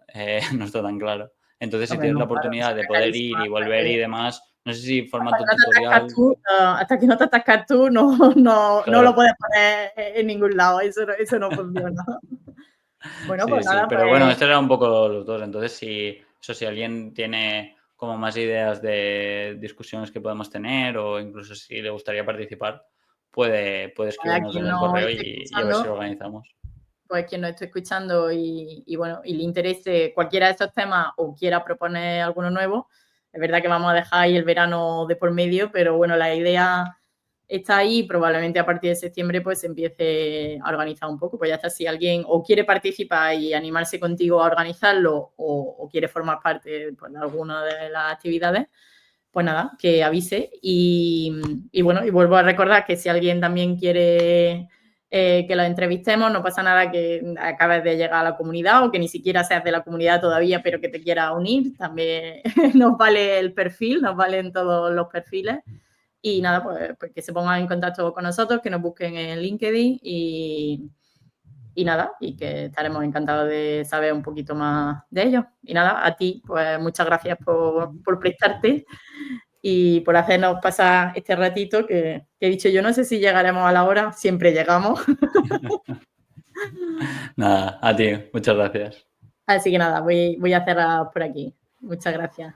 no está tan claro. Entonces, si Hombre, tienes no, la claro, oportunidad de está poder clarísimo. ir y volver y demás, no sé si Hasta formato que no te atascas tutorial, tú, hasta que no te atascas tú, no lo claro. puedes poner en ningún lado, eso no funciona. Bueno, Sí, pues sí, nada, pero bueno, pues esto era un poco los dos. Entonces, si alguien tiene como más ideas de discusiones que podemos tener o incluso si le gustaría participar, puede a escribirnos quien en el nos correo esté y a ver si lo escuchando, organizamos. pues quien nos esté escuchando y bueno, y le interese cualquiera de estos temas o quiera proponer alguno nuevo, Es verdad que vamos a dejar ahí el verano de por medio, pero bueno, la idea está ahí y probablemente a partir de septiembre pues se empiece a organizar un poco. Pues ya está, si alguien o quiere participar y animarse contigo a organizarlo o quiere formar parte pues, de alguna de las actividades, pues nada, que avise. Y bueno, y vuelvo a recordar que si alguien también quiere que lo entrevistemos, no pasa nada que acabes de llegar a la comunidad o que ni siquiera seas de la comunidad todavía, pero que te quieras unir. También nos vale el perfil, nos valen todos los perfiles. Y nada, pues que se pongan en contacto con nosotros, que nos busquen en LinkedIn y nada, y que estaremos encantados de saber un poquito más de ellos. Y nada, a ti, pues muchas gracias por prestarte y por hacernos pasar este ratito que he dicho yo, no sé si llegaremos a la hora, siempre llegamos. Nada, a ti, muchas gracias. Así que nada, voy a cerrar por aquí. Muchas gracias.